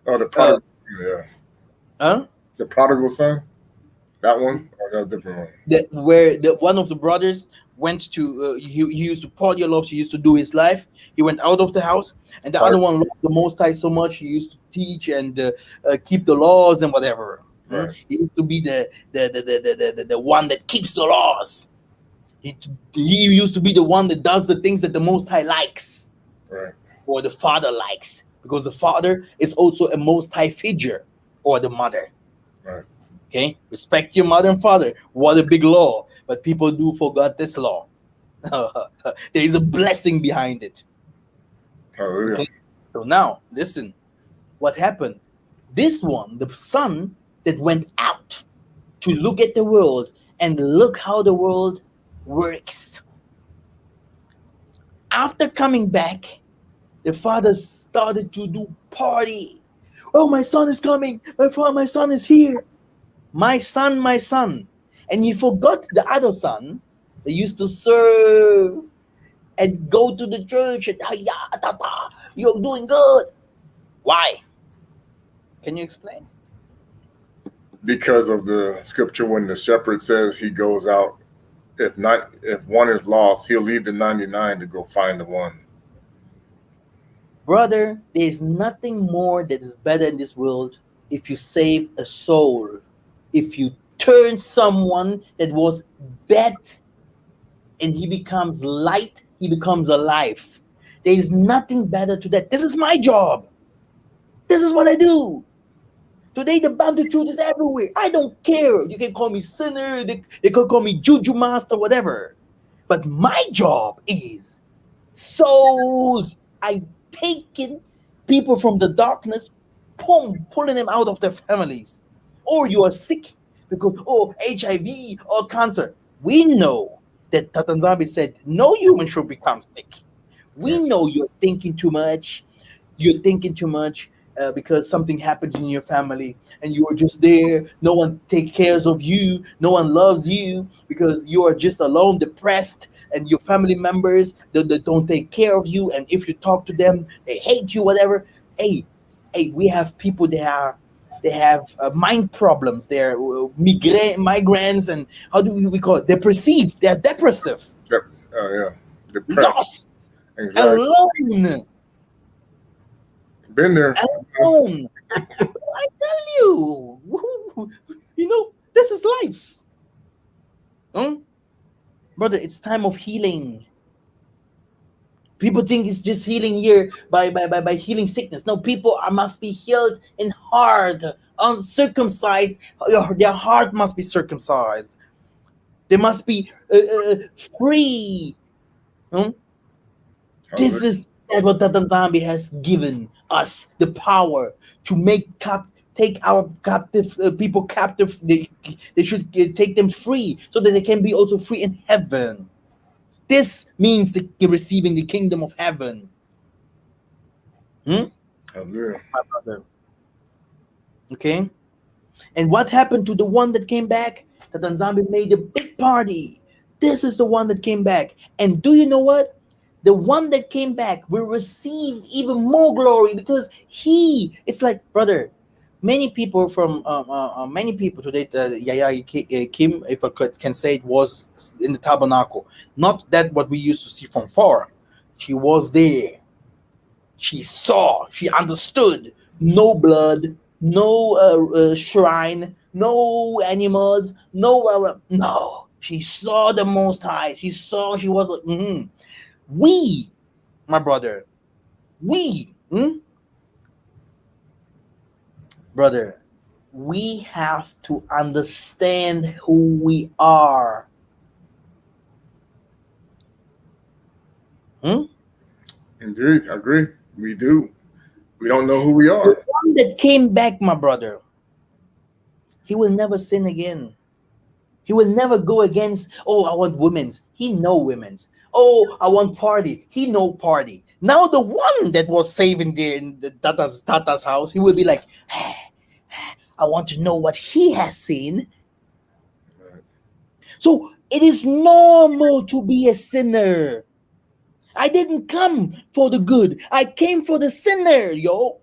Oh, the prodigal, yeah. Huh? The prodigal son. That one, or that different one? Where one of the brothers went to he used to party a lot. He used to do his life. He went out of the house, and the other one loved the Most High so much. He used to teach and keep the laws and whatever. Right. He used to be the one that keeps the laws. He used to be the one that does the things that the Most High likes, right, or the Father likes, because the Father is also a Most High figure, or the mother. Right. Okay, respect your mother and father. What a big law, but people do forget this law. There is a blessing behind it. Hallelujah. Okay? So now, listen, what happened? This one, the son that went out to look at the world and look how the world works. After coming back, The father started to do party. Oh, my son is coming. My son is here. My son, my son. And he forgot the other son that used to serve and go to the church and hiya, tata, you're doing good. Why? Can you explain? Because of the scripture when the shepherd says he goes out, if one is lost, he'll leave the 99 to go find the one. Brother, there is nothing more that is better in this world if you save a soul. If you turn someone that was dead and he becomes light, he becomes alive. There is nothing better to that. This is my job. This is what I do. Today, the Bantu truth is everywhere. I don't care. You can call me sinner, they can call me juju master, whatever. But my job is souls. I taking people from the darkness, pulling them out of their families. Or you are sick because, HIV or cancer. We know that Tatanzabi said no human should become sick. We know you're thinking too much. You're thinking too much because something happened in your family and you are just there. No one takes care of you. No one loves you because you are just alone, depressed, and your family members they don't take care of you. And if you talk to them, they hate you, whatever. Hey, we have people they have mind problems. They're migraines, and how do we call it? Depressive. They're depressive. Depressed. Lost. Anxiety. Alone. Been there. Alone. I tell you, this is life. Brother, it's time of healing. People think it's just healing here by healing sickness. No, people must be healed in heart, uncircumcised. Their heart must be circumcised. They must be free. This is what Tatanzambi has given us the power to take our captive people captive. They should take them free so that they can be also free in heaven. This means receiving the kingdom of heaven. My brother. Okay. And what happened to the one that came back? Tatanzambi made a big party. This is the one that came back. And do you know what? The one that came back will receive even more glory because it's like, brother, many people today, Yaya Kim, if I can say it, was in the tabernacle. Not that what we used to see from far. She was there. She saw, she understood. No blood, no shrine, no animals, no. She saw the Most High. She was like, We, my brother, brother, we have to understand who we are. Indeed, I agree. We do. We don't know who we are. The one that came back, my brother, he will never sin again. He will never go against, I want women's. He know women's. I want party. He no party. Now the one that was saving there in the Tata's house, he will be like, I want to know what he has seen. Right. So it is normal to be a sinner. I didn't come for the good. I came for the sinner, yo.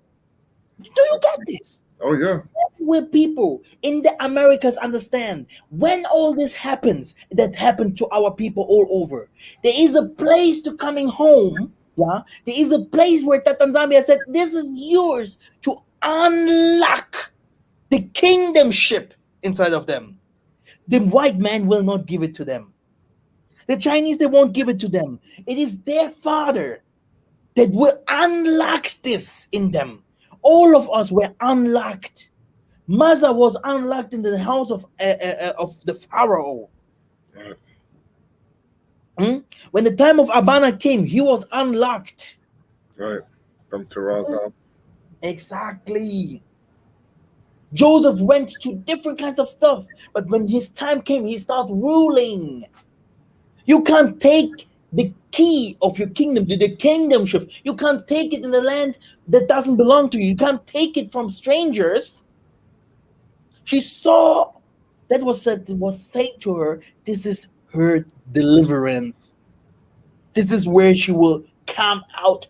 Do you get this? Oh, yeah. Will people in the Americas understand when all this happens, that happened to our people all over? There is a place to coming home. Yeah, there is a place where Tatanzambia said, this is yours to unlock the kingdomship inside of them. The white man will not give it to them. The Chinese, they won't give it to them. It is their Father that will unlock this in them. All of us were unlocked. Massa was unlocked in the house of the Pharaoh. Right. When the time of Abana came, he was unlocked. Right. From Terah's house. Exactly. Joseph went to different kinds of stuff, but when his time came, he started ruling. You can't take the key of your kingdom, the kingdomship. You can't take it in the land that doesn't belong to you. You can't take it from strangers. She saw that was said to her, this is her deliverance. This is where she will come out.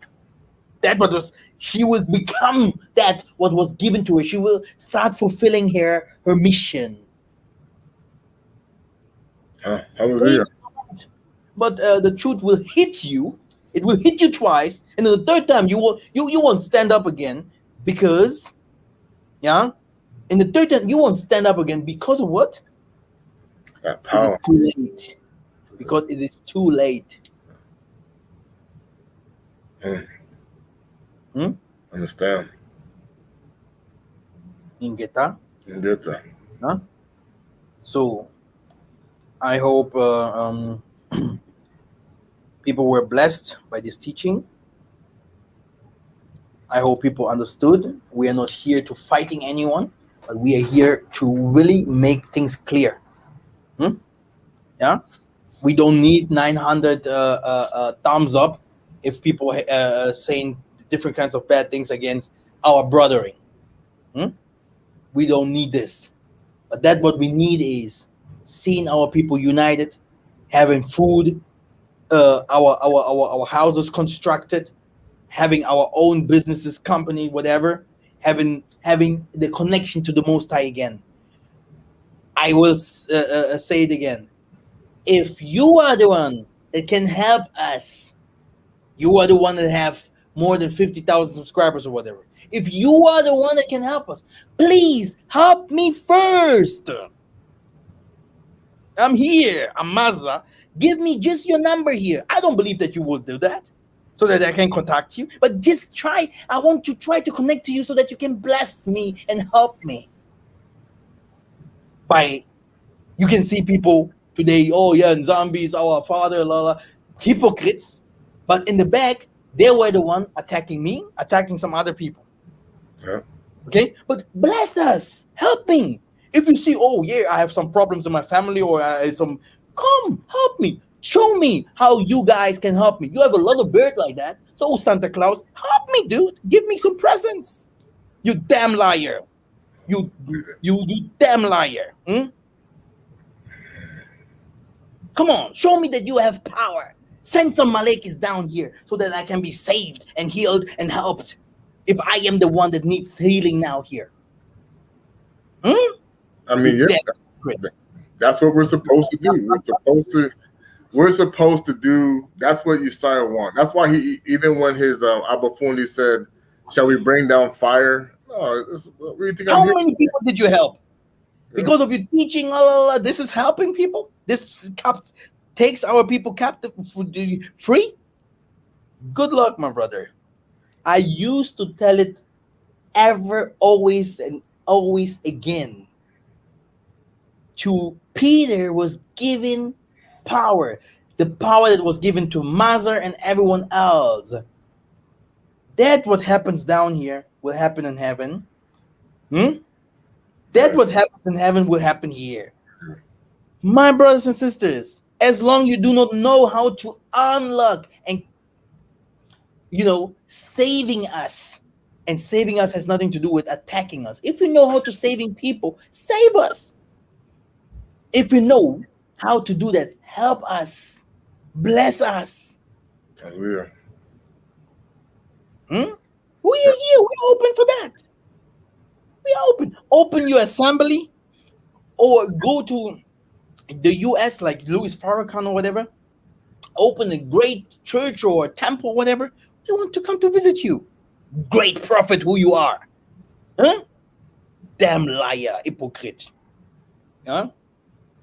That what was she will become that what was given to her. She will start fulfilling her mission. Hallelujah. But the truth will hit you. It will hit you twice, and then the third time you won't stand up again because, yeah. And the third time you won't stand up again because of what? That It is power. too late. Because it is too late. Understand. You get that? You get that. Huh? So, I hope people were blessed by this teaching. I hope people understood. We are not here to fighting anyone, but we are here to really make things clear. Yeah, we don't need 900 thumbs up if people saying different kinds of bad things against our brothering. We don't need this, but that what we need is seeing our people united, having food, our houses constructed, having our own businesses, company, whatever, having the connection to the Most High again. I will say it again. If you are the one that can help us, you are the one that have more than 50,000 subscribers or whatever. If you are the one that can help us, please help me first. I'm here. I'm Massa. Give me just your number here. I don't believe that you will do that so that I can contact you. But just try. I want to try to connect to you so that you can bless me and help me. You can see people today, oh yeah, and zombies, our father, hypocrites. But in the back, they were the one attacking me, attacking some other people. Yeah. Okay? But bless us. Help me. If you see, oh yeah, I have some problems in my family or come help me. Show me how you guys can help me. You have a lot of bird like that. So Santa Claus, help me, dude. Give me some presents. You damn liar. You damn liar. Come on, show me that you have power. Send some Malekis down here so that I can be saved and healed and helped. If I am the one that needs healing now here. I mean, yeah, that's what we're supposed to do. We're supposed to do. That's what Uzziah want. That's why he, even when his Abafundi said, "Shall we bring down fire?" No, what do you think? How many people did you help? Because of your teaching, this is helping people. This takes our people captive free. Good luck, my brother. I used to tell it always and always again. To Peter was given power, the power that was given to Massa and everyone else. That what happens down here will happen in heaven. That what happens in heaven will happen here. My brothers and sisters, as long you do not know how to unlock and saving us, and saving us has nothing to do with attacking us. If you know how to saving people, save us. If you know how to do that, help us, bless us. Hallelujah. We are here. We're open for that. We are open. Open your assembly, or go to the U.S. like Louis Farrakhan or whatever. Open a great church or a temple, whatever. We want to come to visit you. Great prophet who you are. Damn liar, hypocrite.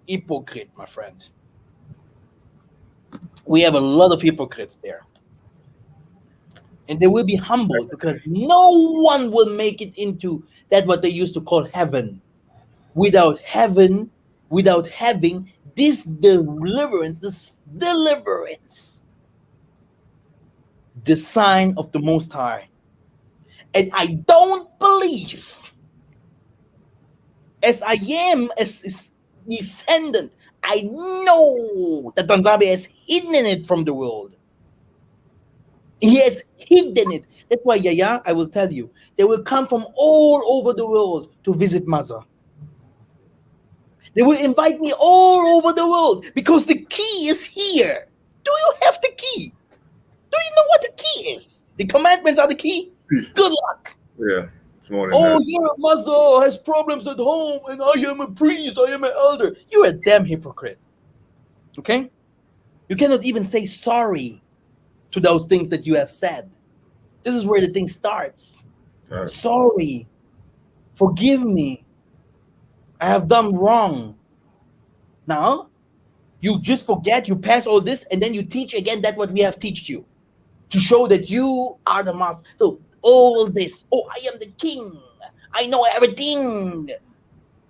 Hypocrite, my friend. We have a lot of hypocrites there. And they will be humbled because no one will make it into that what they used to call heaven without having this deliverance, the sign of the Most High. And I don't believe, as I am as descendant, I know that Tanzania has hidden it from the world. He has hidden it. That's why, Yaya, I will tell you, they will come from all over the world to visit Massa. They will invite me all over the world because the key is here. Do you have the key? Do you know what the key is? The commandments are the key. Good luck. Yeah, it's more than Oh, that. you're a Massa, has problems at home, and I am a priest, I am an elder. You're a damn hypocrite. Okay? You cannot even say sorry to those things that you have said. This is where the thing starts. Right. Sorry. Forgive me. I have done wrong. Now, you just forget, you pass all this, and then you teach again that what we have taught you to show that you are the master. So all this, oh, I am the king. I know everything.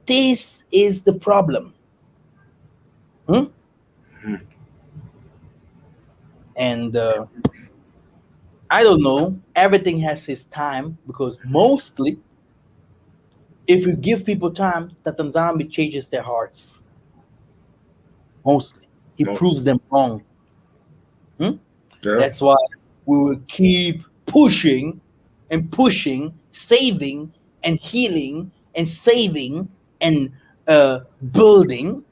This is the problem. And I don't know. Everything has his time because mostly, if you give people time, Tatanzambi changes their hearts. Mostly, he proves them wrong. Yeah. That's why we will keep pushing and pushing, saving and healing and saving and building,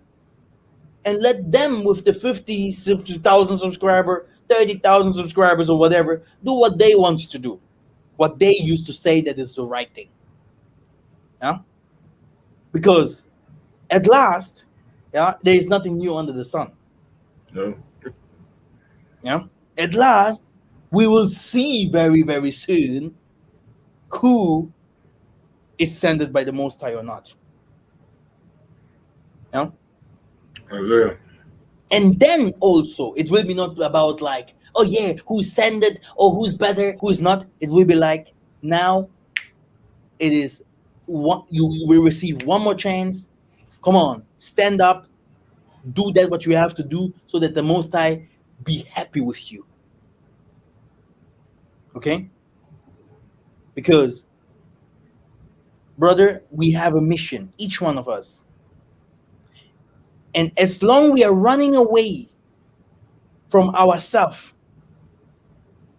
and let them with the 50,000 subscriber, 30,000 subscribers or whatever, do what they want to do, what they used to say that is the right thing. Yeah, because at last, yeah, there is nothing new under the sun. No. Yeah, at last, we will see very, very soon who is sent by the Most High or not. Yeah. Hallelujah. And then also, it will be not about like, oh yeah, who's sent it or who's better, who's not. It will be like, now it is one, you will receive one more chance. Come on, stand up, do that what you have to do so that the Most High be happy with you. Okay? Because, brother, we have a mission, each one of us. And as long we are running away from ourselves,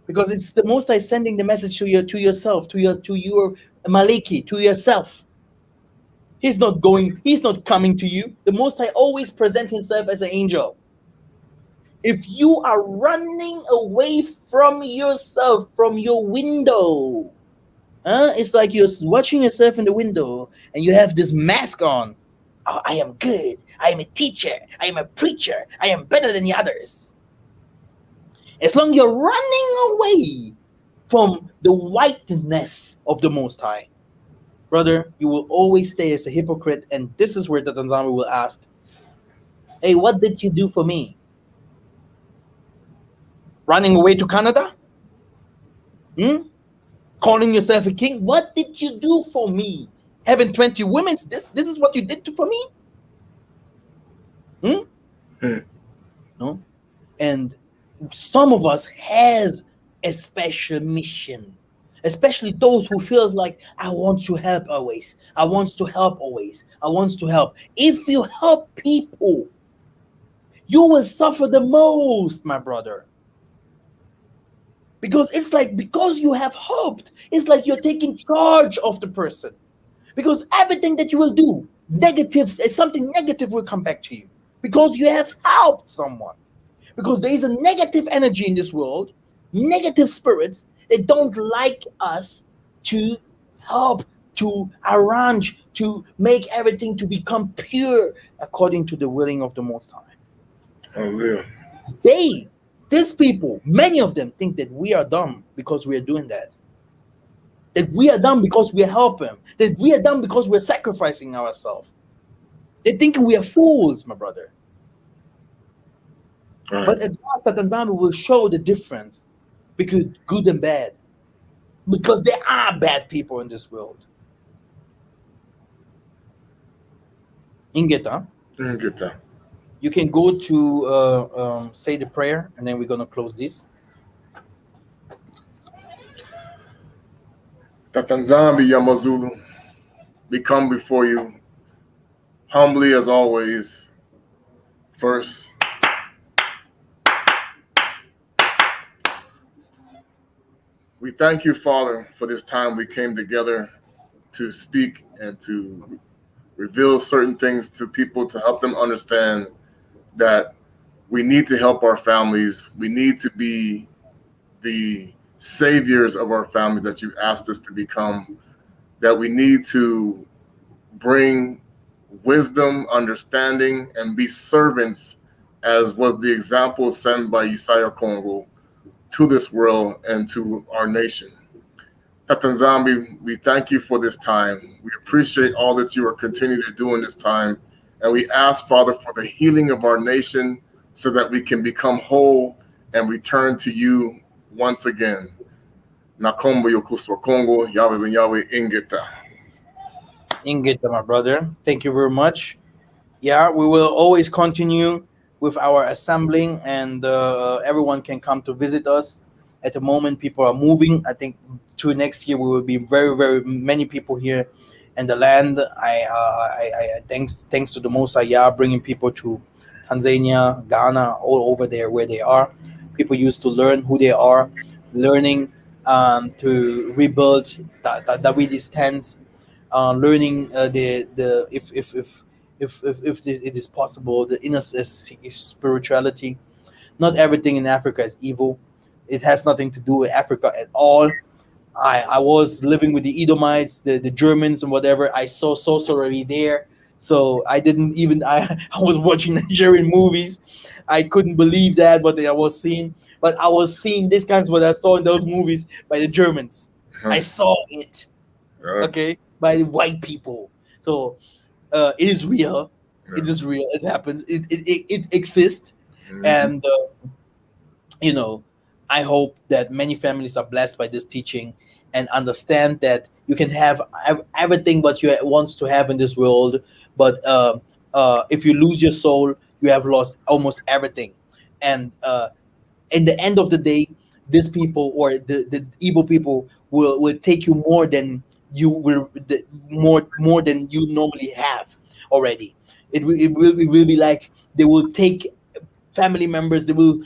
because it's the Most High sending the message to yourself, to your Maliki, to yourself. He's not coming to you. The Most High always presents himself as an angel. If you are running away from yourself, from your window, it's like you're watching yourself in the window and you have this mask on. Oh, I am good. I am a teacher. I am a preacher. I am better than the others. As long as you're running away from the whiteness of the Most High, brother, you will always stay as a hypocrite. And this is where the Tanzania will ask, hey, what did you do for me? Running away to Canada? Calling yourself a king? What did you do for me? Having 20 women? This is what you did for me? No? And some of us has a special mission, especially those who feels like, I want to help always. I want to help always. I want to help. If you help people, you will suffer the most, my brother. Because it's like, because you have helped, it's like you're taking charge of the person. Because everything that you will do, something negative will come back to you. Because you have helped someone. Because there is a negative energy in this world, negative spirits that don't like us to help, to arrange, to make everything to become pure according to the willing of the Most High. Hallelujah. These people, many of them think that we are dumb because we are doing that. That we are dumb because we are helping. That we are dumb because we're sacrificing ourselves. They're thinking we are fools, my brother. Right. But at last, the Tanzania will show the difference between good and bad. Because there are bad people in this world. Ingeta, Get that. you can go to say the prayer, and then we're going to close this. Tatanzambi Yamazulu, we come before you humbly as always, First, we thank you, Father, for this time we came together to speak and to reveal certain things to people to help them understand that we need to help our families. We need to be the saviors of our families that you've asked us to become, that we need to bring wisdom, understanding, and be servants, as was the example sent by Isaiah Congo to this world and to our nation. Tatanzambi, we thank you for this time. We appreciate all that you are continuing to do in this time. And we ask, Father, for the healing of our nation so that we can become whole and return to you once again. Nakombo yokuswa Kongo, Yahweh ben Yahweh ingeta. Ingrid, my brother, thank you very much. Yeah, we will always continue with our assembling, and everyone can come to visit us. At the moment, people are moving. I think to next year we will be very, very many people here in the land. Thanks to the Most High, bringing people to Tanzania, Ghana, all over there where they are. People used to learn who they are, learning to rebuild Davidic stance, learning the if it is possible, the inner spirituality. Not everything in Africa is evil. It has nothing to do with Africa at all. I was living with the Edomites, the Germans, and whatever. I saw sorcery there. So I didn't even I was watching Nigerian movies. I couldn't believe that what I was seeing. But I was seeing this kind of what I saw in those movies by the Germans. I saw it, okay, by white people. So it is real. It is real. It happens. It exists. And you know, I hope that many families are blessed by this teaching and understand that you can have everything what you wants to have in this world, but if you lose your soul, you have lost almost everything. And in the end of the day, these people or the evil people will take you more than you will, more than you normally have already. It will be like they will take family members. They will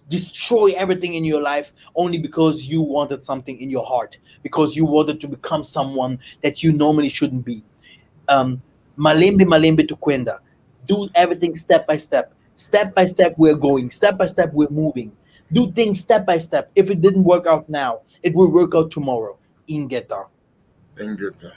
destroy everything in your life only because you wanted something in your heart, because you wanted to become someone that you normally shouldn't be. um Malembe malembe to kwenda. Do everything step by step. Step by step we're going, step by step we're moving. Do things step by step. If it didn't work out now, it will work out tomorrow. Ingeta. Ingeta.